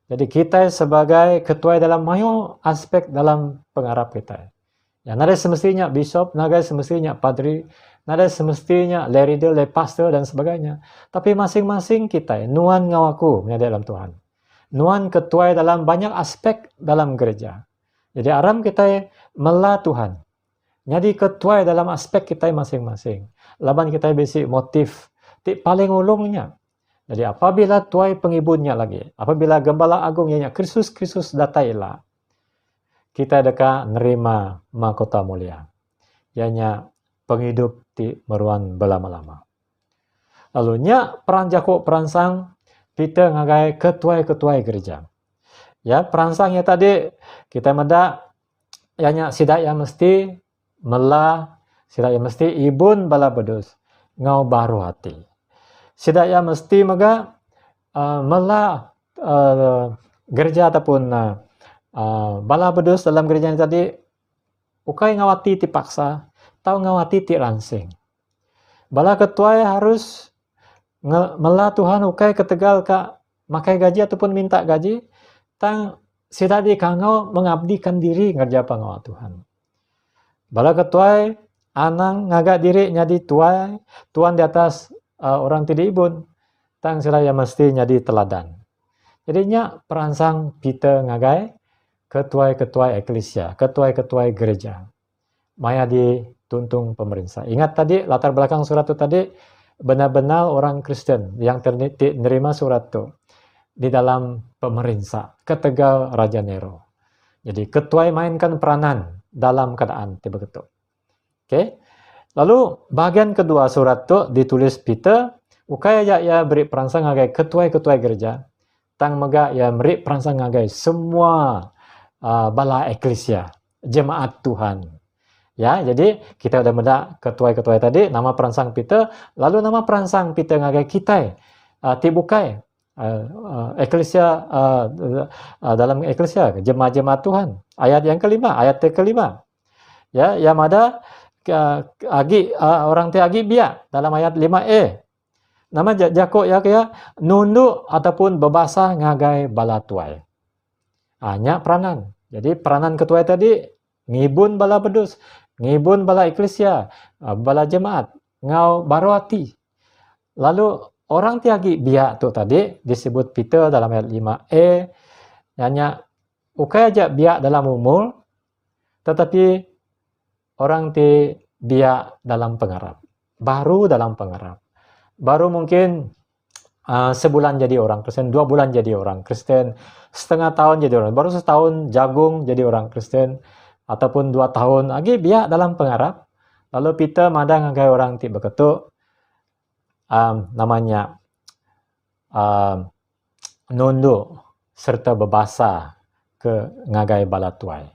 Speaker 7: Jadi kita sebagai ketua dalam mayo aspek dalam pengarap kita. Ya, nada semestinya bishop, nada semestinya padri, nada semestinya leader, pastor dan sebagainya. Tapi masing-masing kita, nuan ngawaku dalam Tuhan. Nuan ketua dalam banyak aspek dalam gereja. Jadi aram kita melah Tuhan. Jadi ketua dalam aspek kita masing-masing. Laban kita bisi motif paling ulungnya. Jadi apabila tuai pengibunnya lagi, apabila Gembala Agung ianya Kristus datailah, kita dekat nerima mahkota mulia. Ianya penghidup ti meruan belama-lama. Lalu peran Jakub peransang kita ngagai ketuai gereja. Ya, peransangnya tadi kita meda ianya sidak yang mesti melah, sidak yang mesti ibun bala bedus ngau baru hati. Sidak yang mesti mega melah gereja ataupun bala bedus dalam gereja ini tadi ukai ngawati ti paksa, tau ngawati ti ransing. Bala ketua harus melah Tuhan ukai ketegal ka makai gaji ataupun minta gaji, tang sidak di kangau mengabdikan diri ngerja pangawal Tuhan. Bala ketua anang ngagak diri nyadi tuan di atas orang tidak ibun, tang sila yang mesti nyadi teladan. Jadinya peransang kita ngagai ketua eklesia, ketua gereja. Maya dituntung pemerintah. Ingat tadi latar belakang surat itu tadi benar-benar orang Kristen yang menerima surat itu di dalam pemerintah, ketegal Raja Nero. Jadi ketua mainkan peranan dalam keadaan tiba begitu. Oke. Lalu bagian kedua surat itu ditulis Peter, ukai ya beri peransang ngagai ketua gereja, tang mega ya beri peransang ngagai semua bala eklesia, jemaat Tuhan. Ya, jadi kita udah meda ketua tadi, nama peransang Peter, lalu nama peransang Peter ngagai kita, tibukai eklesia dalam eklesia, jemaat Tuhan. Ayat yang kelima, Ya, yang ada orang agi biak dalam ayat 5e. Nama Jakub ya nunduk ataupun bebasah ngagai bala tuai. Hanya peranan. Jadi peranan ketua tadi ngibun bala bedus, ngibun bala eklesia, bala jemaat, ngau baruati. Lalu orang tiagi biak tu tadi disebut Peter dalam ayat 5e. Hanya ukai aja biak dalam umur, tetapi orang ti biak dalam pengarap. baru dalam pengarap. Baru mungkin sebulan jadi orang Kristen, 2 bulan jadi orang Kristen, setengah tahun jadi orang, baru setahun jagung jadi orang Kristen, ataupun 2 tahun lagi biak dalam pengarap. Lalu kita madang ngagai orang ti beketuk, namanya nunduk serta berbasa ke ngagai bala tuai.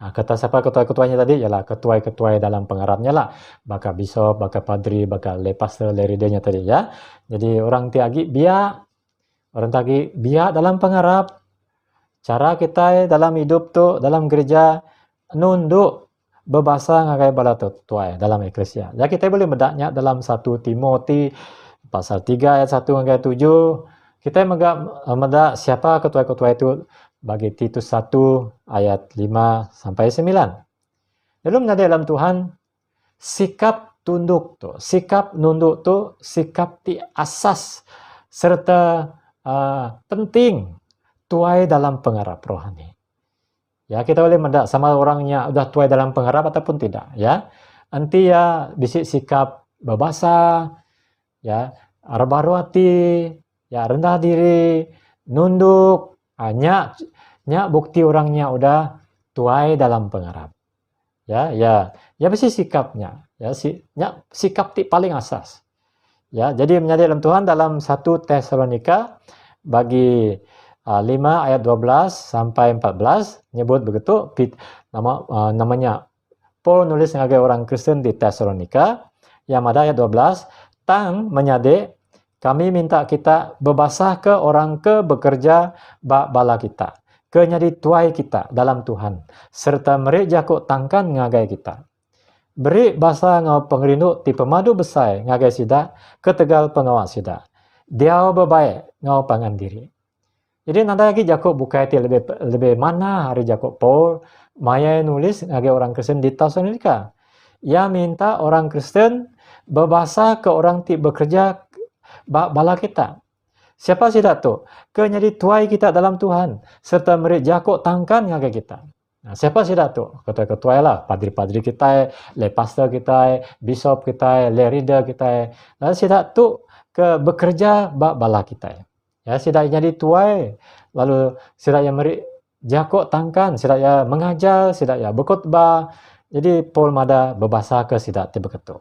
Speaker 7: Kata siapa ketua-ketuanya tadi? Ialah ketua-ketua dalam pengarapnya lah. Baka bishop, baka padri, baka le pastor, le readernya tadi ya. Jadi orang ti agi biak, orang tagi biak dalam pengarap. Cara kita dalam hidup tu, dalam gereja, nunduk berbasa ngagai bala tuai dalam eklesia. Ya kita boleh medaknya dalam 1 Timoti pasal 3 ayat 1 hingga 7. Kita medak siapa ketua-ketua itu bagi Titus 1 ayat 5 sampai 9. Lalu menjadi dalam Tuhan, sikap tunduk tu, sikap nunduk tu, sikap ti asas serta penting tuai dalam pengarap rohani. Ya, kita boleh mendak sama orangnya udah tuai dalam pengarap ataupun tidak, ya. Nanti ya bisik sikap berbasa, ya, baru hati, ya rendah diri, nunduk, nyak bukti orangnya udah tuai dalam pengarap. Ya mesti sikapnya. Ya, sikap ti paling asas. Ya, jadi menjadi dalam Tuhan dalam 1 Tesalonika bagi 5 ayat 12 sampai 14 nyebut begitu namanya Paul nulis sebagai orang Kristen di Tesalonika yang ada ayat 12 tang menyade kami minta kita berbasah ke orang ke bekerja bala kita, ke nyadi tuai kita dalam Tuhan, serta meri jakuk tangkan ngagai kita. Beri basa ngau pengerindu ti pemadu besai ngagai sida, ke tegal pengawas sida. Diau bebaik ngau pangan diri. Jadi nanti lagi jakuk bukai ti lebih mana hari jakuk Paul, maya nulis ngagai orang Kristen di Tesalonika. Ia minta orang Kristen berbasa ke orang ti bekerja bala kita. Siapa sih tu? Ke nyadi tuai kita dalam Tuhan serta meri jakuk tangkan ngagai kita. Nah, siapa sih tu? Ketua-ketua lah, padri-padri kita, le pastor kita, bishop kita, le reader kita. Lalu sida tu ke bekerja bala kita. Ya, sida nyadi tuai, lalu sida yang meri jakuk tangkan, sida ya mengajar, sida ya berkhotbah. Jadi Paul mada berbasa ke sida ti beketu.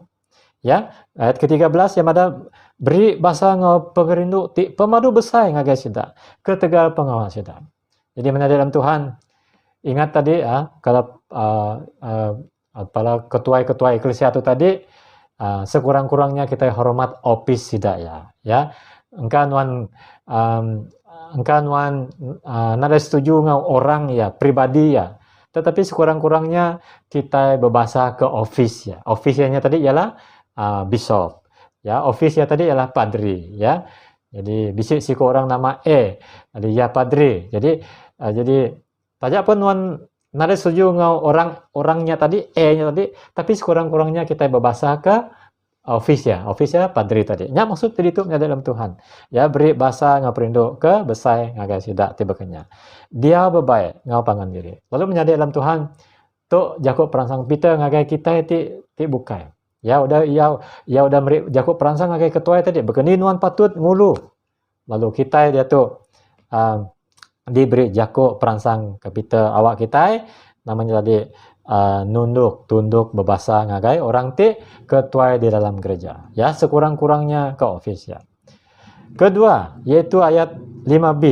Speaker 7: Ya, ayat ke-13 yang ada beri basa ngau pengerindu ti pemadu besar ngagai sida ke tegal pengawas sida. Jadi menjadi dalam Tuhan ingat tadi kalau para ketua-ketua eklesia itu tadi sekurang-kurangnya kita hormat office sida ya. Engkau nada setuju ngau orang ya pribadi ya. Tetapi sekurang-kurangnya kita berbahasa ke office ya. Office-nya tadi ialah bishop, ya. Office ya tadi ialah padri, ya. Jadi bisik si orang nama ada ya padri. Jadi tajak pun nada setuju ngau orangnya tadi nya tadi, tapi sekurang-kurangnya kita berbahasa ke office ya padri tadi. Nya maksud tadi itu dalam Tuhan. Ya beri bahasa ngau perindu ke besai ngagai sida tiba kenya. Dia bebaik ngau pangan diri. Lalu menjadi dalam Tuhan tu jakuk perangsang Peter ngagai kita ti bukai. Ya udah meri jakuk perangsang ngagai ketua tadi begini nuan patut ngulu. Lalu kita dia tu diberi jakuk perangsang ke Peter awak kita namanya tadi tunduk berbahasa ngagai orang ti ketua di dalam gereja. Ya sekurang-kurangnya ke office ya. Kedua yaitu ayat 5b.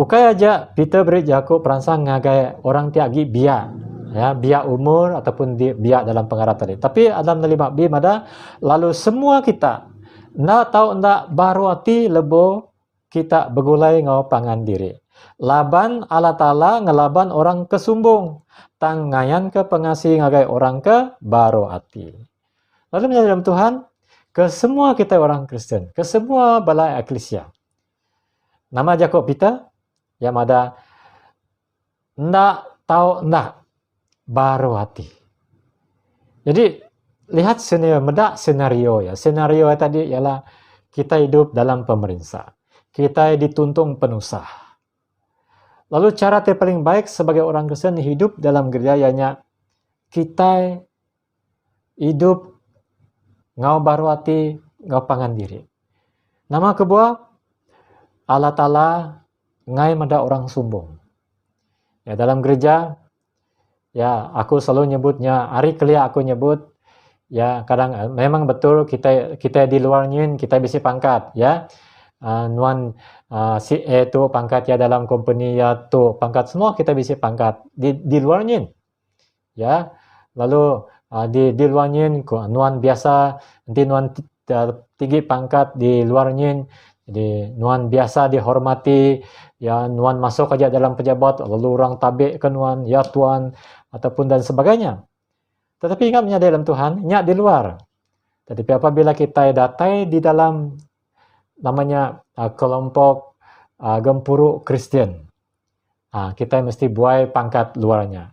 Speaker 7: Ukai aja Peter beri jakuk perangsang ngagai orang ti agi biak. Ya, biak umur ataupun biak dalam pengarap tadi. Tapi dalam 5b ada lalu semua kita ndak tahu ndak baru hati lebo kita begulai ngau pangan diri. Laban Allah Ta'ala ngelaban orang kesumbung. Tangayan ke pengasih ngagai orang ke baru hati. Lalu menjadi dalam Tuhan ke semua kita orang Kristen, ke semua balai eklesia. Nama Jakob Peter yang ada ndak tahu ndak baru hati. Jadi lihat senario ya. Senario tadi ialah kita hidup dalam pemerintah. Kita dituntung penusah. Lalu cara paling baik sebagai orang Kristen hidup dalam gereja ianya kita hidup ngau baru hati, ngau pangan diri. Nama kedua, Allah Ta'ala ngai mada orang sumbung. Ya, dalam gereja, ya aku selalu nyebutnya, hari kelia aku nyebut, ya kadang memang betul kita di luarnya kita bisa pangkat, ya. Nuan si A tu pangkat ya dalam company ya tu pangkat, semua kita bisa pangkat di luarnya, ya. Lalu di luarnya nuan biasa, nanti nuan tinggi pangkat di luarnya, jadi nuan biasa dihormati, ya nuan masuk aja dalam pejabat, lalu orang tabik ke nuan, ya tuan, ataupun dan sebagainya. Tetapi ingatnya dalam Tuhan, ingat di luar. Tetapi apabila kita datai di dalam namanya kelompok gempuruk Kristen, kita mesti buai pangkat luarnya.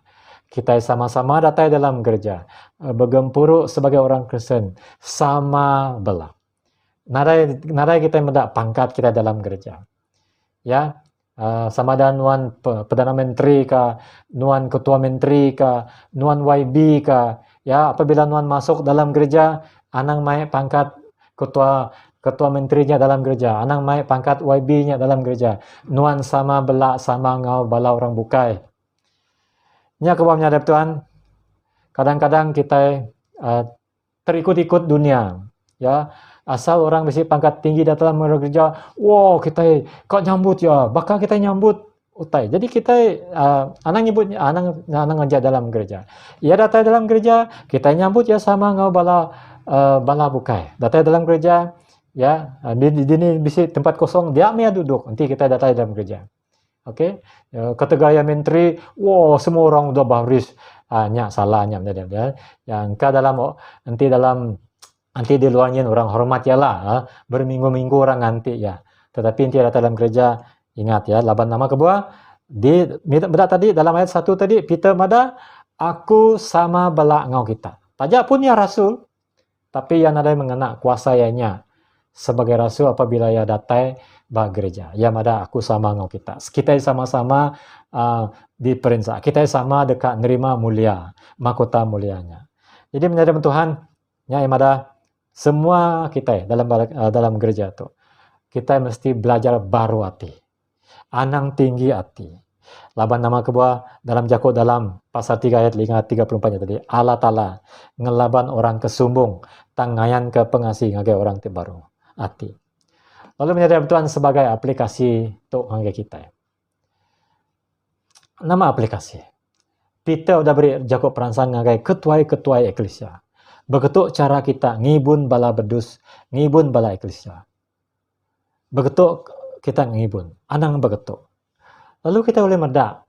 Speaker 7: Kita sama-sama datai dalam gereja, bergempuruk sebagai orang Kristen, sama bela. Nadai kita mendak pangkat kita dalam gereja. Ya, sama ada nuan Perdana Menteri ka, nuan Ketua Menteri ka, nuan YB ka, ya apabila nuan masuk dalam gereja, anang mai pangkat ketua menterinya dalam gereja, anang mai pangkat YB-nya dalam gereja, nuan sama bela sama ngau bala orang bukai. Nya kebawahnya ada Tuhan, kadang-kadang kita terikut-ikut dunia, ya. Asal orang besi pangkat tinggi dalam gereja, wow kita kok nyambut ya, bakal kita nyambut utai. Jadi kita anang nyebutnya anang ngajak dalam gereja. Ya datai dalam gereja, kita nyambut ya sama ngau bala bukai. Datai dalam gereja, ya di sini bisa tempat kosong dia mia duduk. Nanti kita datai dalam gereja. Oke, kata gaya menteri, wow semua orang udah baris, nyak salahnya, ya. Yang ke dalam nanti di luarnya orang hormat ya lah, berminggu-minggu orang nanti ya. Tetapi nanti datang dalam gereja, ingat ya, laban nama kedua, bedak tadi dalam ayat 1 tadi, Peter mada, aku sama bela ngau kita. Tajak pun ya rasul, tapi yang ada mengena kuasa yanya sebagai rasul apabila ya datai bah gereja. Ya mada aku sama ngau kita. Kita sama-sama diperintah. Kita sama dekat nerima mulia, mahkota mulianya. Jadi menjadi Tuhan, ya mada semua kita dalam gereja itu, kita mesti belajar baru hati, anang tinggi hati. Laban nama kedua dalam Jakub dalam pasal 3 ayat 34 tadi, Allah Ta'ala ngelaban orang kesumbung, tangayan ke pengasih ngagai orang baru hati. Lalu menjadi Tuhan sebagai aplikasi untuk ngagai kita. Nama aplikasi. Kita udah beri Jakub peransang ngagai ketuai eklesia. Begitu cara kita ngibun bala bedus, ngibun bala eklesia. Begitu kita ngibun, anang begitu. Lalu kita boleh medak.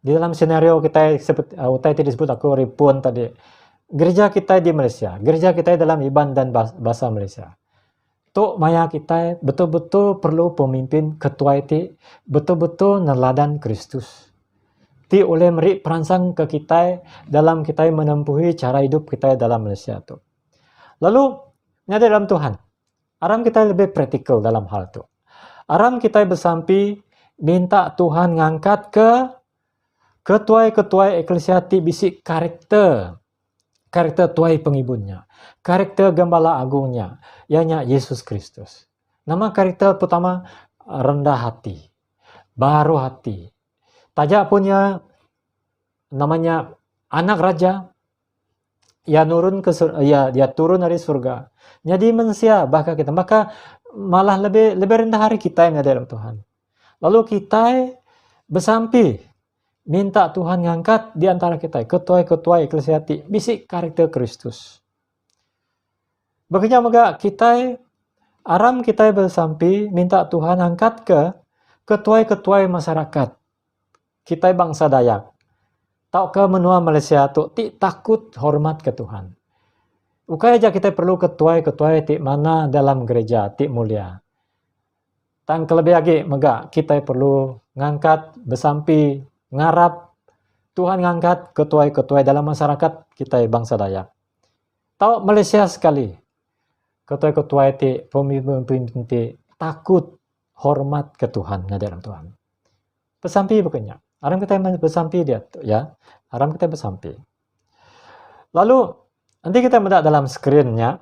Speaker 7: Di dalam senario kita seperti tadi disebut aku ripun tadi. Gereja kita di Malaysia, gereja kita dalam Iban dan bahasa Malaysia. Tok maya kita betul-betul perlu pemimpin ketua itu betul-betul neladan Kristus. Ti oleh meri perangsang ke kita dalam kita menempuhi cara hidup kita dalam Malaysia itu. Lalu nyata dalam Tuhan. Aram kita lebih praktikal dalam hal itu. Aram kita bersampi minta Tuhan ngangkat ke ketua eklesiati bisik karakter tuai pengibunnya, karakter gembala agungnya, ianya Yesus Kristus. Nama karakter pertama rendah hati, baru hati. Tajak punya namanya anak raja, dia turun dari surga. Jadi manusia bahkan kita, maka malah lebih rendah hari kita yang ada dalam Tuhan. Lalu kita bersampi minta Tuhan ngangkat di antara kita ketua eklesiati bisik karakter Kristus. Begitu juga kita aram kita bersampi minta Tuhan angkat ke ketua masyarakat. Kita bangsa Dayak. Tak ke menua Malaysia tu takut hormat ke Tuhan. Ukai aja kita perlu ketua ti mana dalam gereja ti mulia. Tang kelebih lagi mega kita perlu ngangkat bersampi ngarap Tuhan ngangkat ketua dalam masyarakat kita bangsa Dayak. Tahu Malaysia sekali. Ketua ti pemimpin ti takut hormat ke Tuhan dalam Tuhan. Bersampi bukannya. Aram kita bersampi dia ya. Aram kita bersampi. Lalu nanti kita mendak dalam screen-nya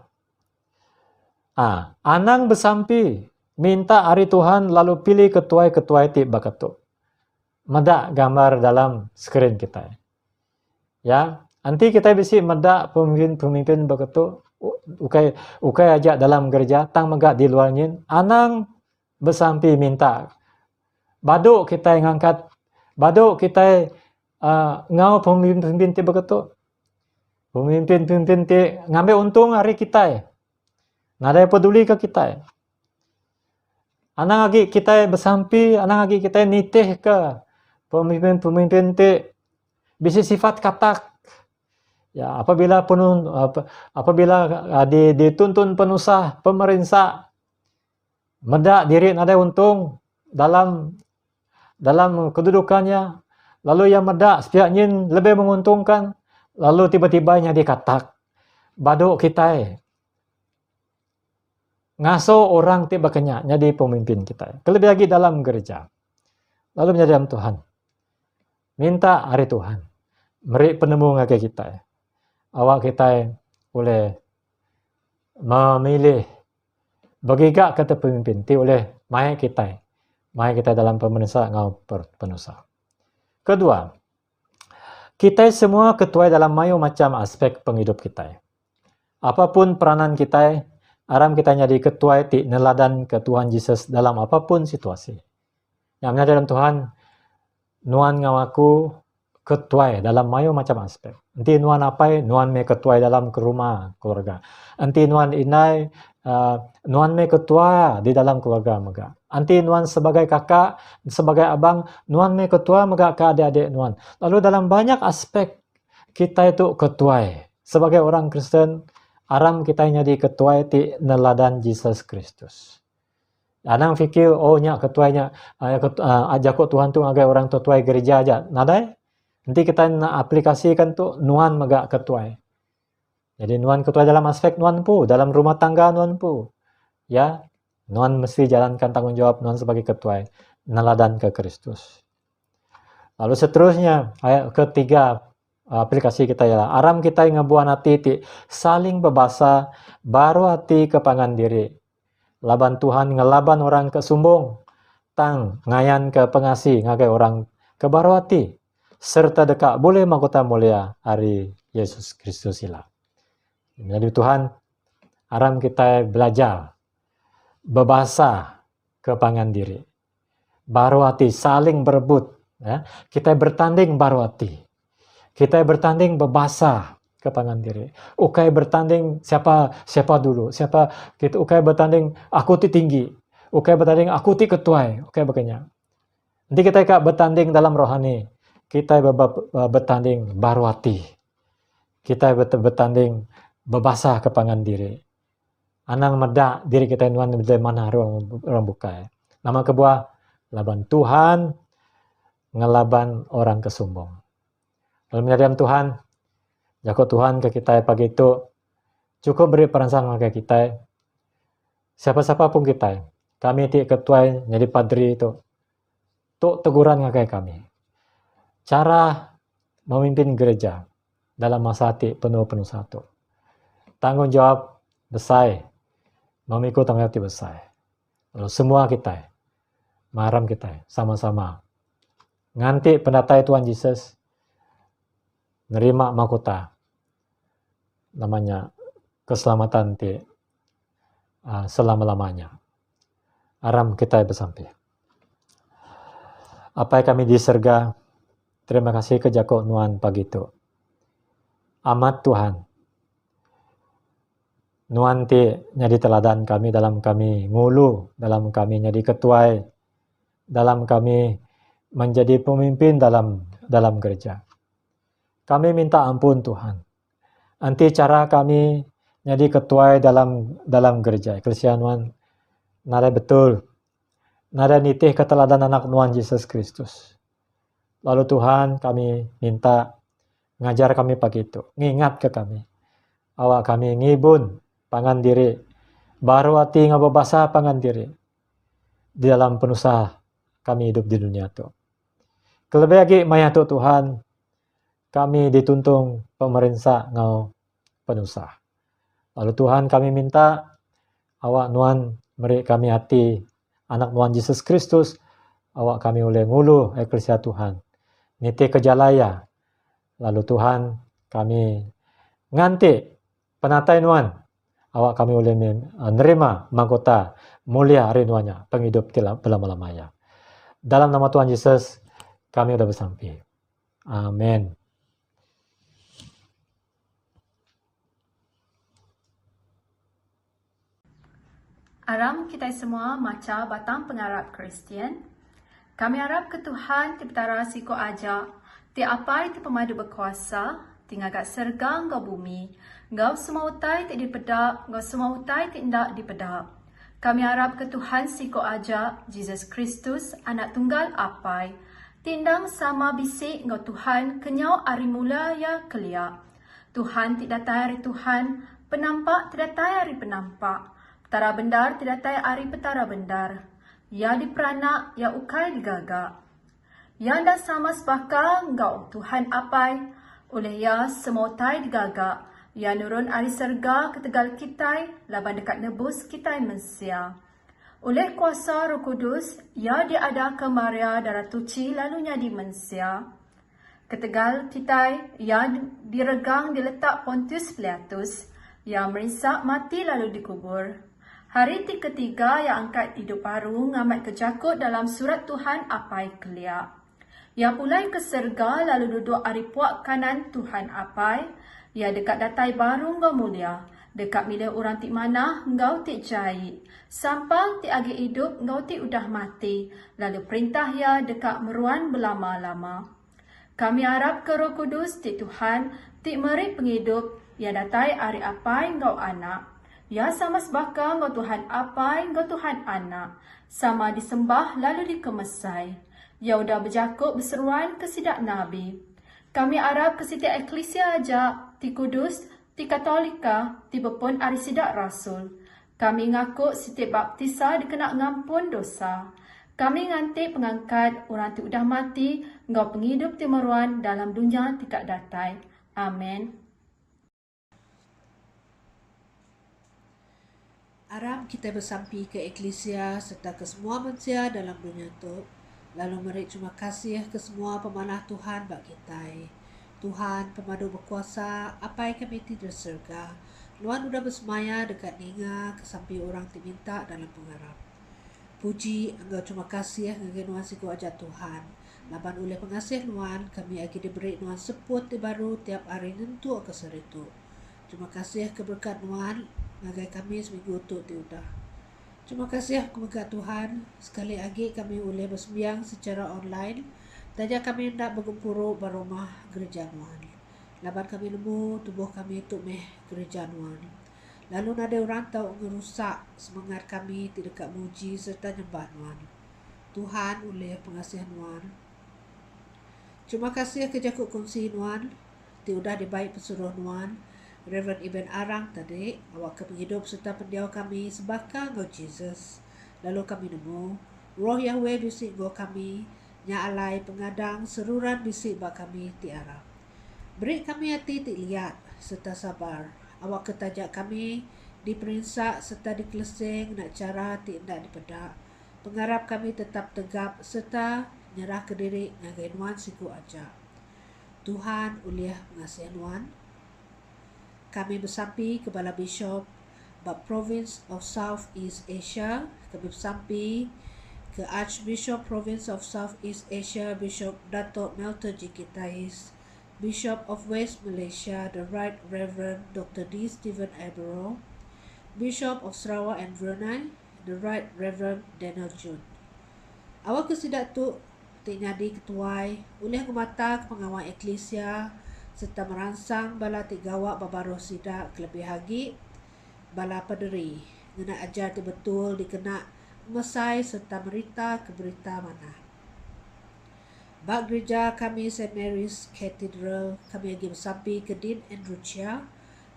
Speaker 7: Anang besampi minta hari Tuhan lalu pilih ketua-ketua ti bakatuk. Medak gambar dalam skrin kita. Ya, nanti kita bisa medak pemimpin bakatuk ukai ajak dalam gereja tang megak di luarnya. Anang besampi minta. Baduk kita ngangkat, baduk kita ngau pemimpin ti bakatuk. Pemimpin ti ngambil untung hari kita. Nada yang peduli ke kita. Anang lagi kita besampi, anang lagi kita nitih ke pemimpin ti bisa sifat katak. Ya, apabila dituntun penusah, pemerintah medak diri nada untung dalam kedudukannya, lalu yang medak sepihaknya lebih menguntungkan, lalu tiba-tiba jadi katak. Baduk kita ngaso orang ti bakanya jadi pemimpin kita. Kelebih lagi dalam gereja. Lalu menjadi dalam Tuhan. Minta hari Tuhan. Meri penemu ngake kita. Awak kita boleh memilih bagi gak kata pemimpin ti oleh mai kita dalam pemerintah ngau penusa. Kedua, kita semua ketua dalam mayo macam aspek penghidup kita. Apapun peranan kita, aram kita jadi ketua ti neladan ke Tuhan Yesus dalam apapun situasi. Yang menjadi dalam Tuhan, nuan ngawaku ketua dalam mayo macam aspek. Nanti nuan apa? Nuan me ketua dalam ke rumah keluarga. Nanti nuan inai nuan me ketua di dalam keluarga mega. Nanti nuan sebagai kakak, sebagai abang, nuan me ketua mega ke adik-adik nuan. Lalu dalam banyak aspek kita itu ketua. Sebagai orang Kristen, aram kita jadi ketua ti neladan Yesus Kristus. Anang fikir nya ketuanya ajak Tuhan tu agai orang ketua gereja aja. Nadai? Nanti kita nak aplikasikan tu nuan megak ketua. Jadi nuan ketua dalam aspek nuan pu, dalam rumah tangga nuan pu. Ya, nuan mesti jalankan tanggung jawab nuan sebagai ketua, neladan ke Kristus. Lalu seterusnya ayat ketiga aplikasi kita ialah aram kita ngebuan hati ti saling bebasa baru hati kepangan diri. Laban Tuhan ngelaban orang ke sumbung, tang ngayan ke pengasih ngagai orang ke baru hati. Serta dekat boleh mahkota mulia hari Yesus Kristus ilah. Jadi Tuhan, aram kita belajar berbahasa kepangan diri. Baru hati saling berebut. Ya. Kita bertanding baru hati. Kita bertanding berbahasa kepangan diri. Ukai bertanding siapa dulu. Kita ukai bertanding aku ti tinggi. Ukai bertanding aku ti ketua. Ukai begini. Nanti kita bertanding dalam rohani. Kita bertanding baru hati. Kita bertanding berbahasa kepangan diri. Anang medak diri kita nuan dari mana orang bukai. Nama kebuah laban Tuhan ngelaban orang kesumbung. Lalu menjadi Tuhan, jago Tuhan ke kita pagi itu cukup beri perangsang ke kita. Siapa-siapa pun kita. Kami ti ketua jadi padri itu. Tuk teguran ngakai kami. Cara memimpin gereja dalam masa hati penuh satu. Tanggung jawab besar, memikul tanggung jawab besar. Lalu semua kita, maram kita, sama-sama. Nganti pendatai Tuhan Yesus, nerima mahkota, namanya keselamatan ti selama-lamanya. Aram kita bersampai. Apa yang kami diserga, terima kasih ke Jako Nuan pagi itu. Amat Tuhan. Nuan ti jadi teladan kami dalam kami ngulu, dalam kami jadi ketua, dalam kami menjadi pemimpin dalam gereja. Kami minta ampun Tuhan. Nanti cara kami jadi ketua dalam gereja. Eklesia Nuan, nada betul. Nada nitih keteladan anak Nuan Yesus Kristus. Lalu Tuhan kami minta ngajar kami pagi itu. Ngingat ke kami. Awak kami ngibun pangan diri. Baru hati ngababasa pangan diri. Di dalam penusah kami hidup di dunia itu. Kelebih lagi mayatu Tuhan. Kami dituntung pemerintah ngau penusah. Lalu Tuhan kami minta awak nuan beri kami hati anak Tuhan Yesus Kristus, awak kami oleh ngulu eklesia Tuhan. Niti kejalaya. Lalu Tuhan kami nganti penatai nuan. Awak kami oleh menerima mahkota mulia hari nuannya, penghidup belama-lamanya. Dalam nama Tuhan Yesus, kami sudah bersampai. Amin.
Speaker 8: Aram kita semua maca batang pengarap Kristian. Kami harap ke Tuhan ti petara siko aja, ti apai ti pemadu berkuasa, ti ngagak serga ngau bumi, ngau semua utai ti dipedak, ngau semua utai ti indak dipedak. Kami harap ke Tuhan siko aja, Jesus Kristus, anak tunggal apai, tindang sama bisik ngau Tuhan kenyau ari mula ya kelia. Tuhan ti datai hari Tuhan, penampak ti datai hari penampak. Petara bendar tidak tay ari petara bendar. Ya diperanak, ya ukai digagak. Ya dah sama sebaka engkau Tuhan apai. Oleh ya semua tay digagak. Ya nurun ari serga ketegal kitai, laban dekat nebus kitai mensia. Oleh kuasa Roh Kudus, ya diada ke Maria darah tuci lalunya di mensia. Ketegal kitai, ya diregang diletak Pontius Pilatus. Ya merisak mati lalu dikubur. Hari ketiga yang angkat hidup baru ngamat kejakut dalam surat Tuhan apai kelia. Ia pulai ke serga lalu duduk ari puak kanan Tuhan apai. Ia dekat datai baru ngau mulia. Dekat milih orang ti mana ngau ti jahit. Sampang ti agi hidup ngau ti udah mati. Lalu perintah ia dekat meruan berlama-lama. Kami harap ke Roh Kudus ti Tuhan ti meri penghidup. Ia datai ari apai ngau anak. Ya sama sebaka engkau Tuhan apai, engkau Tuhan anak. Sama disembah lalu dikemesai. Ya udah berjakuk berseruan ke sidak Nabi. Kami harap ke setiap eklesia aja, ti kudus, ti katolika, ti bepun ari sidak rasul. Kami ngakuk setiap baptisa dikena ngampun dosa. Kami nganti pengangkat orang ti udah mati, engkau penghidup ti meruan dalam dunia tidak datai. Amin.
Speaker 5: Aram kita bersampi ke eklesia serta ke semua manusia dalam dunia tu. Lalu meri terima kasih ke semua pemanah Tuhan bak kita. Tuhan pemadu berkuasa, apa yang kami tidak serga. Luan udah bersemaya dekat ninga kesampi orang diminta dalam pengarap. Puji engkau terima kasih ngegen nuan siku aja Tuhan. Laban oleh pengasih nuan kami lagi diberi nuan seput di baru tiap hari nentu ke seritu. Terima kasih keberkat nuan ngagai kami seminggu tu tiudah. Terima kasih kepada Tuhan. Sekali lagi kami boleh bersembahyang secara online. Tajak kami hendak berkumpul berumah gereja nuan. Laban kami nemu tubuh kami tu meh gereja nuan. Lalu ada orang tahu ngerusak semangat kami tidak muji serta nyembah nuan. Tuhan oleh pengasih nuan. Terima kasih kejakut kongsi nuan. Tiudah dibaik pesuruh nuan. Reverend Iben Arang tadi, awak ke penghidup serta pendiau kami sebaka ngau Jesus. Lalu kami nemu, roh Yahweh bisik ngau kami, nya alai pengadang seruran bisik bak kami tiara. Beri kami hati ti liat serta sabar. Awak ketajak kami diperinsak serta dikeleseng nak cara ti indak dipedak. Pengharap kami tetap tegap serta nyerah ke diri ngagai nuan siku aja. Tuhan uliah pengasihan nuan. Kami bersampi Kepala Bishop bab Province of South East Asia. Kami bersampi ke Archbishop Province of South East Asia, Bishop Dato' Melter G. Kitais, Bishop of West Malaysia, the Right Reverend Dr. D. Stephen Abero, Bishop of Sarawak and Brunei, the Right Reverend Daniel Jun. Awak kesidak tu tingadi ketuai oleh kemata ke pengawal eklesia serta merangsang bala tigawak babaruh sidak kelebih hagi bala paderi ngena ajar ti betul dikena mesai serta merita ke berita mana. Bak gereja kami St. Mary's Cathedral kami lagi bersampi ke Dean Andrew Chia,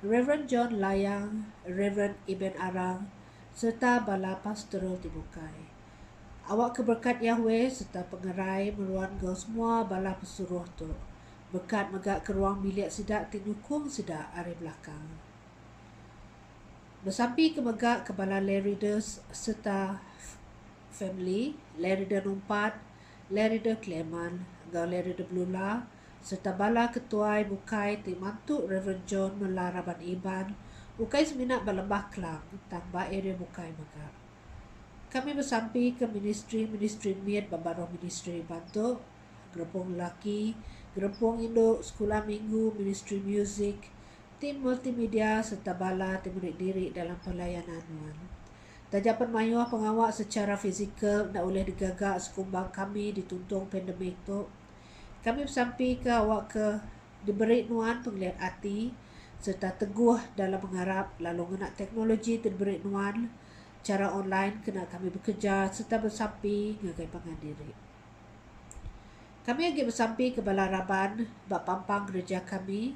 Speaker 5: Reverend John Layang, Reverend Iben Arang serta bala pastoral dibukai. Awak keberkat Yahweh serta pengerai meruan gau semua bala pesuruh tu. Berkat megak ke ruang bilik sidak tinukung sidak hari belakang.
Speaker 9: Bersampi ke megak kepala Lerida serta family, Lerida Numpat, Lerida Clement, Gau Lerida Blula, serta bala ketuai bukai ti mantuk Reverend John Melaraban Iban, bukai seminat balembah Klang, tambah area bukai megak. Kami bersampi ke ministry miat babaroh ministry bantu, gerepong lelaki, gerepong induk, sekolah minggu, ministry music, tim multimedia serta bala tim diri dalam pelayanan Wan. Tajapan mayuh pengawak secara fizikal nak boleh digagak sekumbang kami dituntung pandemik tu. Kami bersampi ke awak ke diberi nuan penglihat hati serta teguh dalam mengharap lalu ngenak teknologi diberi nuan cara online kena kami bekerja serta bersampi ngagai pangandiri. Kami lagi bersampi ke balaraban bak pampang gereja kami,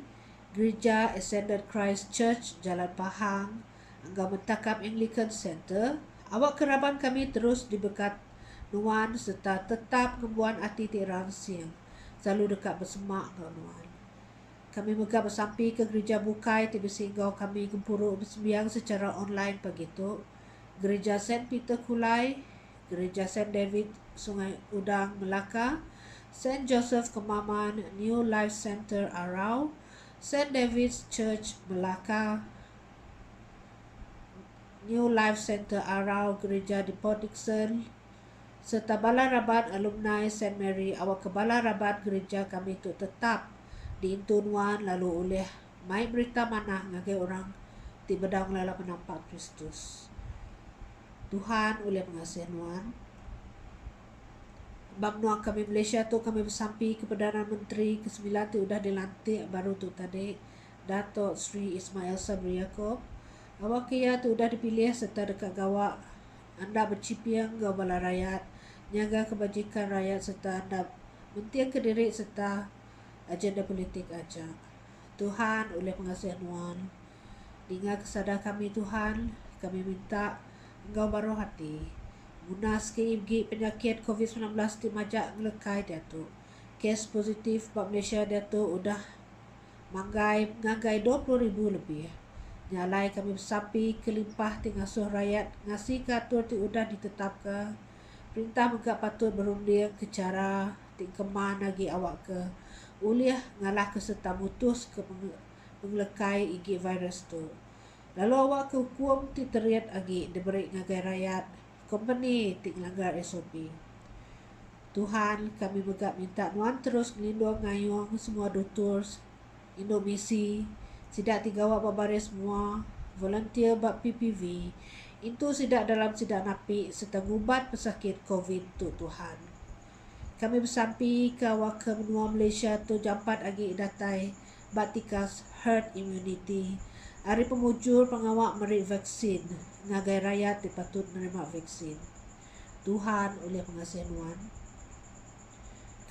Speaker 9: Gereja Ascended Christ Church, Jalan Pahang, Anggau Mentakap Anglican Center. Awak keraban kami terus diberkat nuan serta tetap ngembuan hati tirang siang. Selalu dekat bersemak dengan nuan. Kami megah bersampi ke Gereja Bukai TBC Anggau kami gempuruk bersembiang secara online pagi tu. Gereja St. Peter Kulai, Gereja St. David Sungai Udang Melaka, St. Joseph Kemaman New Life Center Arau, St. David's Church Melaka, New Life Center Arau, Gereja Depot Dixon, serta balarabat alumni St. Mary. Awak ke balarabat gereja kami tu tetap diintunuan lalu oleh mai berita manah ngagai orang ti bedang lala menampak Kristus. Tuhan oleh mengasihi nuan. Bang nuang kami Malaysia tu kami bersampi ke Perdana Menteri ke-9 tu sudah dilantik baru tu tadi, Datuk Sri Ismail Sabri Yaakob. Awak kia tu sudah dipilih serta dekat gawak anda bercipiang gau bala rakyat, nyaga kebajikan rakyat serta anda mentiang ke diri serta agenda politik aja. Tuhan oleh mengasihi nuan. Dengan kesadar kami Tuhan, kami minta engkau baru hati. Munas ke ibgi penyakit COVID-19 di majak ngelekai dia tu. Kes positif bak Malaysia dia tu udah ngagai 20,000 lebih. Nyalai kami bersapi kelimpah ti ngasuh rakyat ngasih katur ti udah ditetapkan. Perintah megak patut berunding ke cara ti keman lagi awak ke uliah ngalah keserta mutus ke mengelekai igi virus tu. Lalu awak ke hukum ti teriat lagi diberi ngagai rakyat company ti ngelanggar SOP. Tuhan kami megak minta nuan terus ngelindung ngayong semua doktor Indomisi, sidak tiga awak babaris semua, volunteer bak PPV, itu sidak dalam sidak napi serta ngubat pesakit COVID tu Tuhan. Kami bersampi ke awak ke benua Malaysia tu jampat agi datai batikas herd immunity. Hari pemujur pengawak meri vaksin, ngagai rakyat dipatut menerima vaksin. Tuhan oleh mengasihi nuan.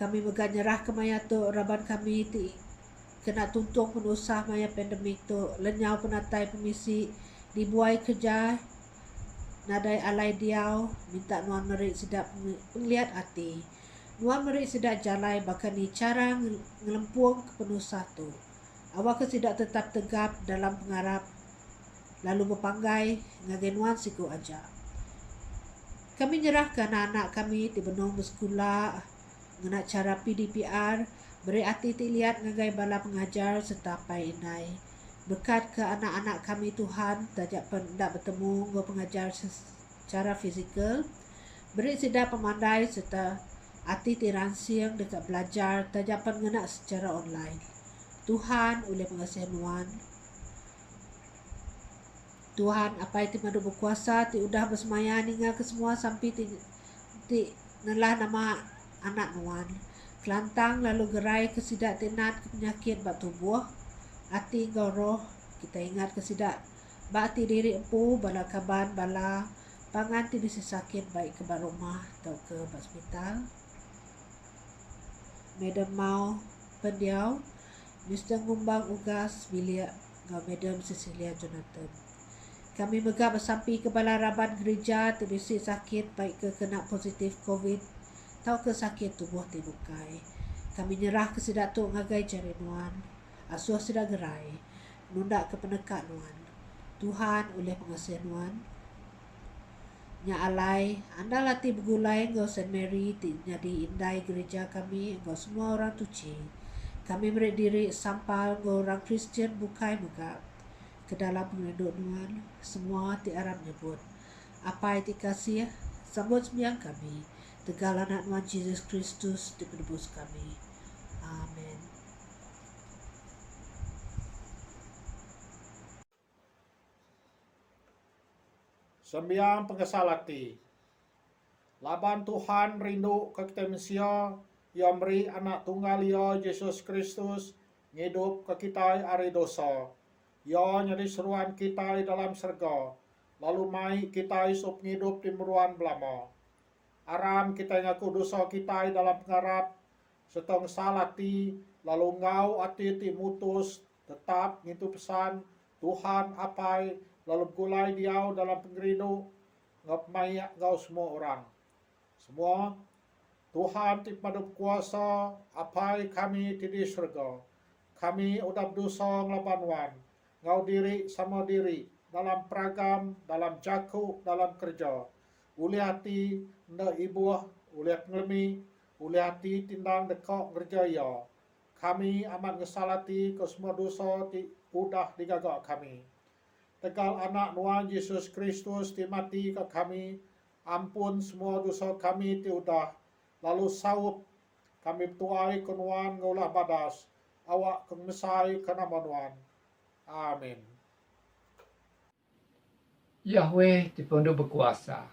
Speaker 9: Kami megah nyerah ke maya tu raban kami ti kena tuntung penusah maya pandemik tu lenyau penatai pemisi dibuai kerja nadai alai diau minta nuan meri sidak penglihat hati. Nuan meri sidak jalai bahkan ni cara ngelempung ke penusah tu. Awak ke tidak tetap tegap dalam pengarap lalu berpanggai ngagai nuan siku aja. Kami nyerahkan anak kami di benung bersekolah mengenai cara PDPR, beri hati lihat ngagai bala pengajar serta pai inai. Berkat ke anak-anak kami Tuhan, tajak pendak bertemu dengan pengajar secara fizikal, beri sidak pemandai serta hati ransing dekat belajar, tajak pengenak secara online. Tuhan oleh mengasihi nuan. Tuhan apa itu madu berkuasa ti udah bersemaya hingga ke semua sampai ti nelah nama anak nuan. Kelantang lalu gerai kesidak tinat ke penyakit bak tubuh, hati engkau roh kita ingat kesidak bak ti diri empu bala kaban bala pangan ti bisi sakit baik ke rumah atau ke hospital. Madam mau pendiau Mr. Ngumbang Ugas Bilia ngau Madam Cecilia Jonathan. Kami megah bersampi ke balaraban gereja terbisi sakit baik ke kena positif COVID atau ke sakit tubuh tibukai. Kami nyerah ke sidak tu ngagai jari nuan. Asuh sidak gerai. Nunda ke penekat nuan. Tuhan oleh pengasihan Tuhan. Nya alai, anda latih begulai engkau Saint Mary, jadi indai gereja kami, engkau semua orang tuci. Kami berdiri sampal engkau orang Kristian bukai megap. Ke dalam penghidup Tuhan, semua tiarap nyebut. Apa itu kasih, sambut sembiang kami. Tegal anak Tuhan Yesus Kristus di penebus kami. Amin.
Speaker 10: Sembiang pengesalati. Laban Tuhan rindu ke kita Mesia, yang beri anak tunggal ia Yesus Kristus ngidup ke kita ari dosa. Ia nyari seruan kita dalam serga, lalu mai kita isup ngidup di meruan belama. Aram kita ngaku dosa kita dalam pengarap, setong salati, lalu ngau ati ti mutus, tetap ngitu pesan, Tuhan apai, lalu gulai diau dalam pengerinu, ngap mayak ngau semua orang. Semua, Tuhan ti padup kuasa, apai kami ti di surga. Kami udap dosa ngelaban wan, ngau diri sama diri, dalam peragam, dalam jaku, dalam kerja. Uli hati, nda ibuah, uli pengelmi, uli hati tindang dekok kerja ya. Kami amat ngesalati ke semua dosa ti udah digagak kami. Tegal anak Tuhan Yesus Kristus ti mati ke kami, ampun semua dosa kami ti udah, lalu saup kami tuai kenuan ngaulah badas, awak kemesai ke nama Tuhan. Amin.
Speaker 2: Yahweh ti pendu berkuasa,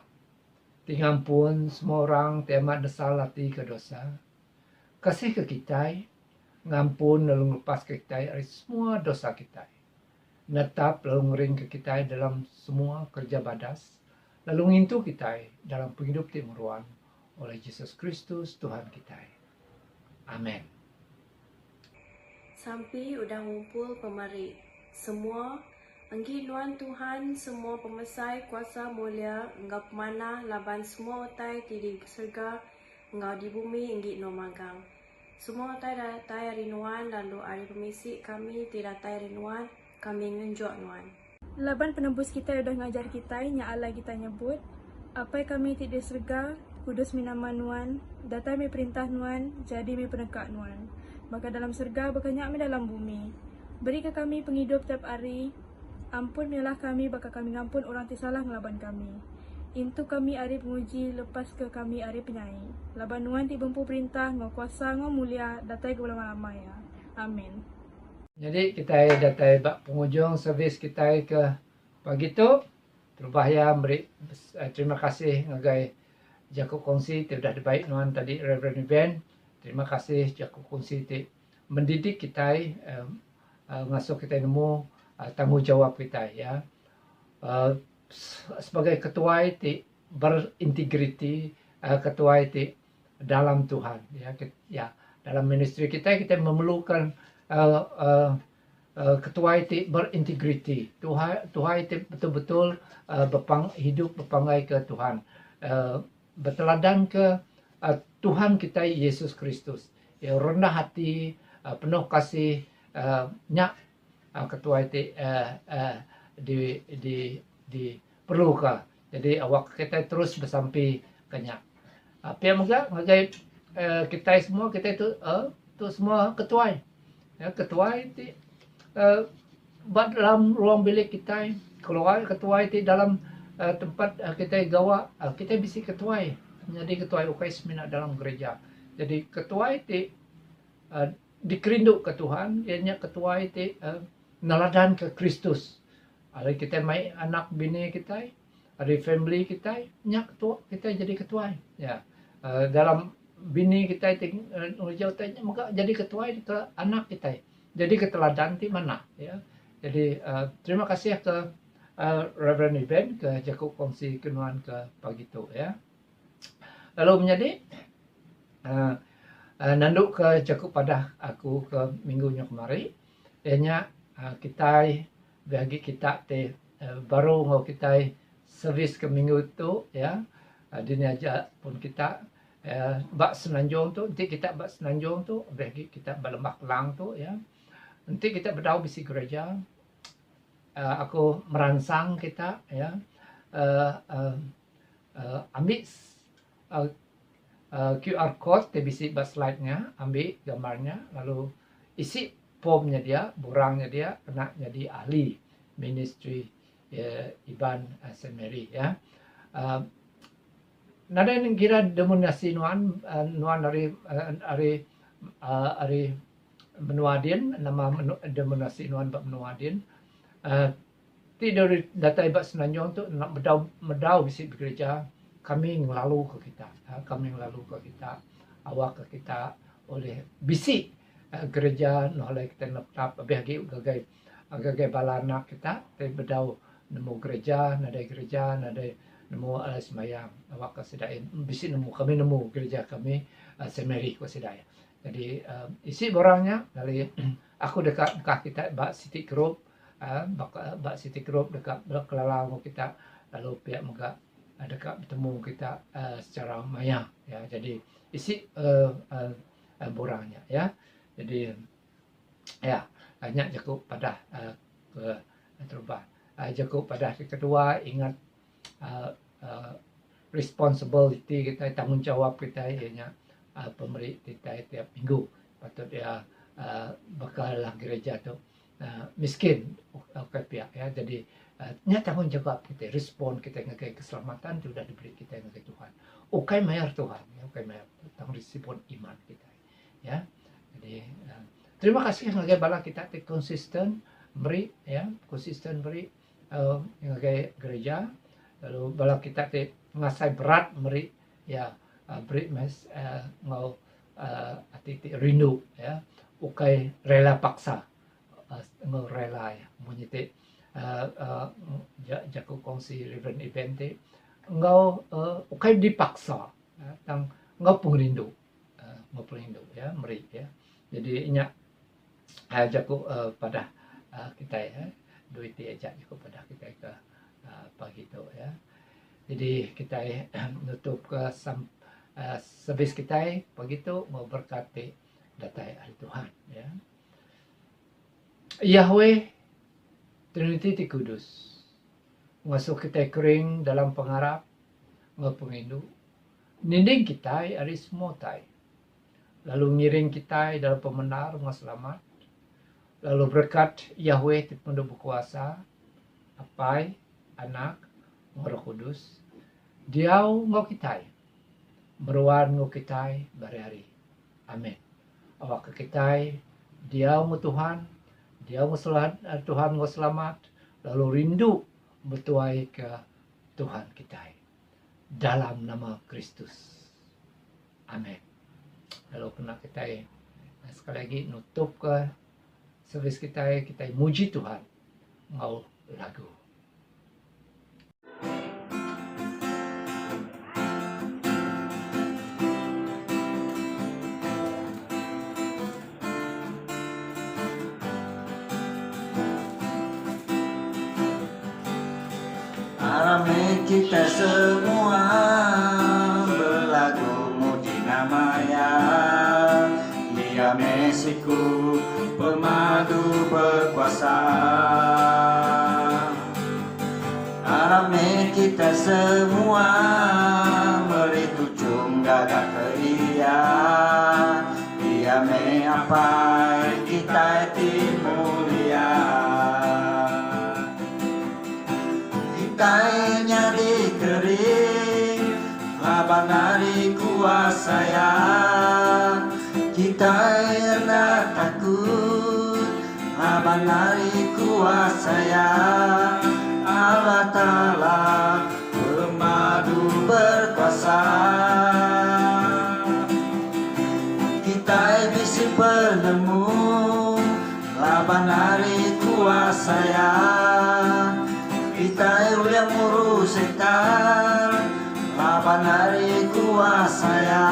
Speaker 2: ti ngampun semua orang ti amat desalati ke dosa, kasih ke kita, ngampun lalu lepas ke kita dari semua dosa kita. Netap lalu ngering ke kita dalam semua kerja badas, lalu ngintu kita dalam penghidup timuruan oleh Yesus Kristus Tuhan kita. Amin.
Speaker 11: Sampai udah ngumpul pemari, semua anggi luan Tuhan, semua pemesai kuasa mulia, enggak mana laban semua otai di surga, enggak di bumi inggi no magang. Semua otai datai rinuan, lalu ari pemisi kami tidak datai rinuan, kami ngenjok nuan.
Speaker 12: Laban penembus kita udah ngajar kita, nya Allah kita nyebut, apa kami tidak surga, kudus minama nuan, datai mi perintah nuan, jadi mi penekak nuan. Maka dalam surga berkenyak mi dalam bumi. Beri ke kami penghidup tiap hari, ampun milah kami, baka kami ngampun orang tisalah ngelaban kami. Intu kami ari penguji, lepas ke kami ari penyai. Laban nuan ti bempu perintah, ngau kuasa, ngau mulia, datai ke lama-lama ya. Amin.
Speaker 2: Jadi kita datai bak penghujung servis kita ke pagi tu. Terbahaya beri terima kasih ngagai Jaku kongsi ti udah dibaik nuan tadi Reverend Ben. Terima kasih Jaku kongsi ti mendidik kita ngasuh kita nemu tanggungjawab kita ya. Sebagai ketua ti berintegriti, ketua ti dalam Tuhan ya. Dalam ministry kita memerlukan ketua itu berintegriti. Tuhan itu betul-betul hidup berpangai ke Tuhan. Berteladan ke Tuhan kita Yesus Kristus. Ya, rendah hati, penuh kasih, nyak ketua itu diperlukan. Jadi awak kita terus bersampai kenyak. Apa yang mengagai kita semua kita itu semua ketua. Ya, ketua itu dalam ruang bilik kita, keluar ketua itu dalam tempat kita gawa, kita bisa ketua. Jadi ketua UKS mina dalam gereja. Jadi ketua itu dikerinduk ke Tuhan, ianya ketua itu neladan ke Kristus. Ada kita mai anak bini kita, ada family kita, nyak ketua kita jadi ketua. Ya, dalam bini kita itu jauh tanya maka jadi ketua itu anak kita. Jadi keteladan di mana ya. Jadi terima kasih ke Reverend Ben ke Jaku kongsi kenuan ke pagi itu ya. Lalu menjadi nanduk ke Jaku pada aku ke minggunya kemarin. Ianya kita bagi kita baru mau kita servis ke minggu itu ya. Dini aja pun kita bak senanjung tu, nanti kita bak senanjung tu, bagi kita berlembah kelang tu ya. Nanti kita berdau bisi gereja. aku merangsang kita ya ambil QR code TBC slide-nya, ambil gambarnya, lalu isi formnya dia, borangnya dia, kena jadi ahli ministry Iban St. Mary ya. Nada yang kira dominasi nuan dari menua din, nama dominasi nuan bab menua din. Ti dari data ibat senanjung tu nak medau bisi gereja, kami ngelalu ke kita, awak ke kita oleh bisi gereja oleh kita nak bagi gagai balana kita, tapi bedau nemu gereja, nada nemu alas semayang, awak kesedain bisi nemu, kami nemu gereja kami St. Mary kesedaya. Jadi isi borangnya dari aku dekat kita bak City Group, bak City Group dekat kelalang kita, lalu pihak muka dekat bertemu kita secara maya ya. Jadi isi borangnya ya. Jadi ya banyak cukup pada terubah. Cukup pada kedua ingat responsibility kita, tanggung jawab kita ianya pemberi kita tiap minggu patut dia bakalah gereja tu miskin ke pihak ya. Jadi nya tanggung jawab kita, respon kita ngagai keselamatan sudah diberi kita ngagai Tuhan. Ukai mayar Tuhan ya, ukai mayar tanggung respon iman kita ya. Jadi terima kasih ngagai bala kita konsisten beri ya, konsisten beri ngagai gereja. Lalu bala kita ngasai berat beri ya, beri mes ngau ati rindu ya, ukai rela paksa ngau rela ya munyite jaku kongsi Reverend Evente ngau ukai dipaksa tang ngau pengrindu ya meri ya. Jadi inya jaku pada kita ya, duit dia jaku pada kita ke pagi itu ya. Jadi kita nutup ke servis kita pagi itu mau berkati datai hari Tuhan ya. Yahweh Trinity ti Kudus masuk kita kering dalam pengharap pengindu ninding kita hari semua tai, lalu ngiring kita dalam pemenar selamat, lalu berkat Yahweh ti Pendu berkuasa Apai Anak Roh Kudus diau ngau kita meruan ngau kita hari-hari. Amin. Awak ke kita diau ngau Tuhan, diau ngau Tuhan ngau selamat, lalu rindu bertuai ke Tuhan kita dalam nama Kristus. Amin. Lalu kena kita sekali lagi nutup ke servis kita muji Tuhan ngau lagu.
Speaker 1: Amin kita semua berlagu muji namanya, Dia Mesiku pemadu berkuasa. Amin kita semua beri tucung gagah ke Dia, Dia meapai kita mulia. Kitanya dikering, laban dari kuasa ya. Kita nak takut, laban dari kuasa ya. Allah Ta'ala pemadu berkuasa. Kita bisi penemu, laban dari kuasa ya. Kita yang ngurus setan, laban dari kuasa ya.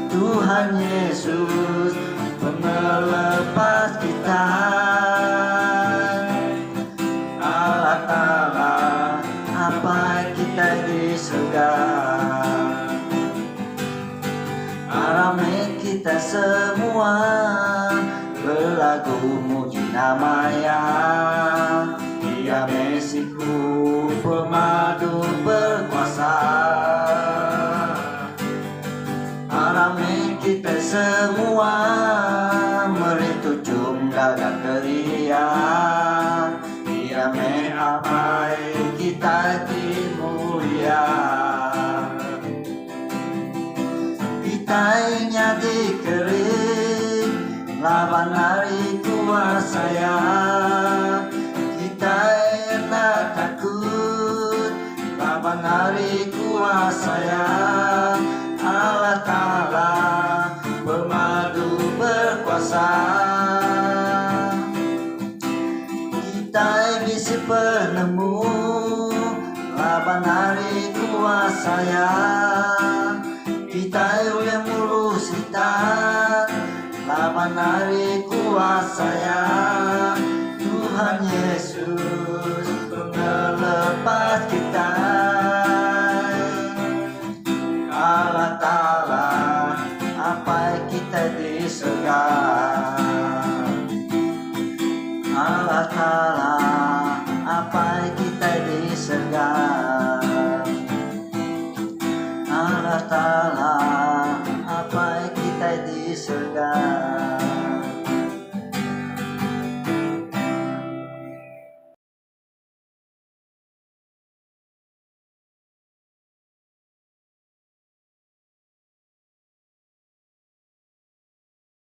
Speaker 1: Tuhan Yesus pengelepas kita. Allah Ta'ala apa kita di surga. Amin kita semua berlagu muji namanya, Mesiku pemadu berkuasa. Alami kita semua meritu jumlah dan keria. Dia mengapai kita dimulia. Kitanya dikering laban hari kuasa ya. Kita tak takut laban hari kuasa ya. Allah Ta'ala pemadu berkuasa. Kita misi penemu laban hari kuasa ya. Kita yang murus hitam laban hari kuasa ya. Tuhan Yesus melepas kita. Allah Ta'ala apa kita di surga. Allah Ta'ala apa kita di surga. Allah Ta'ala apa kita di surga.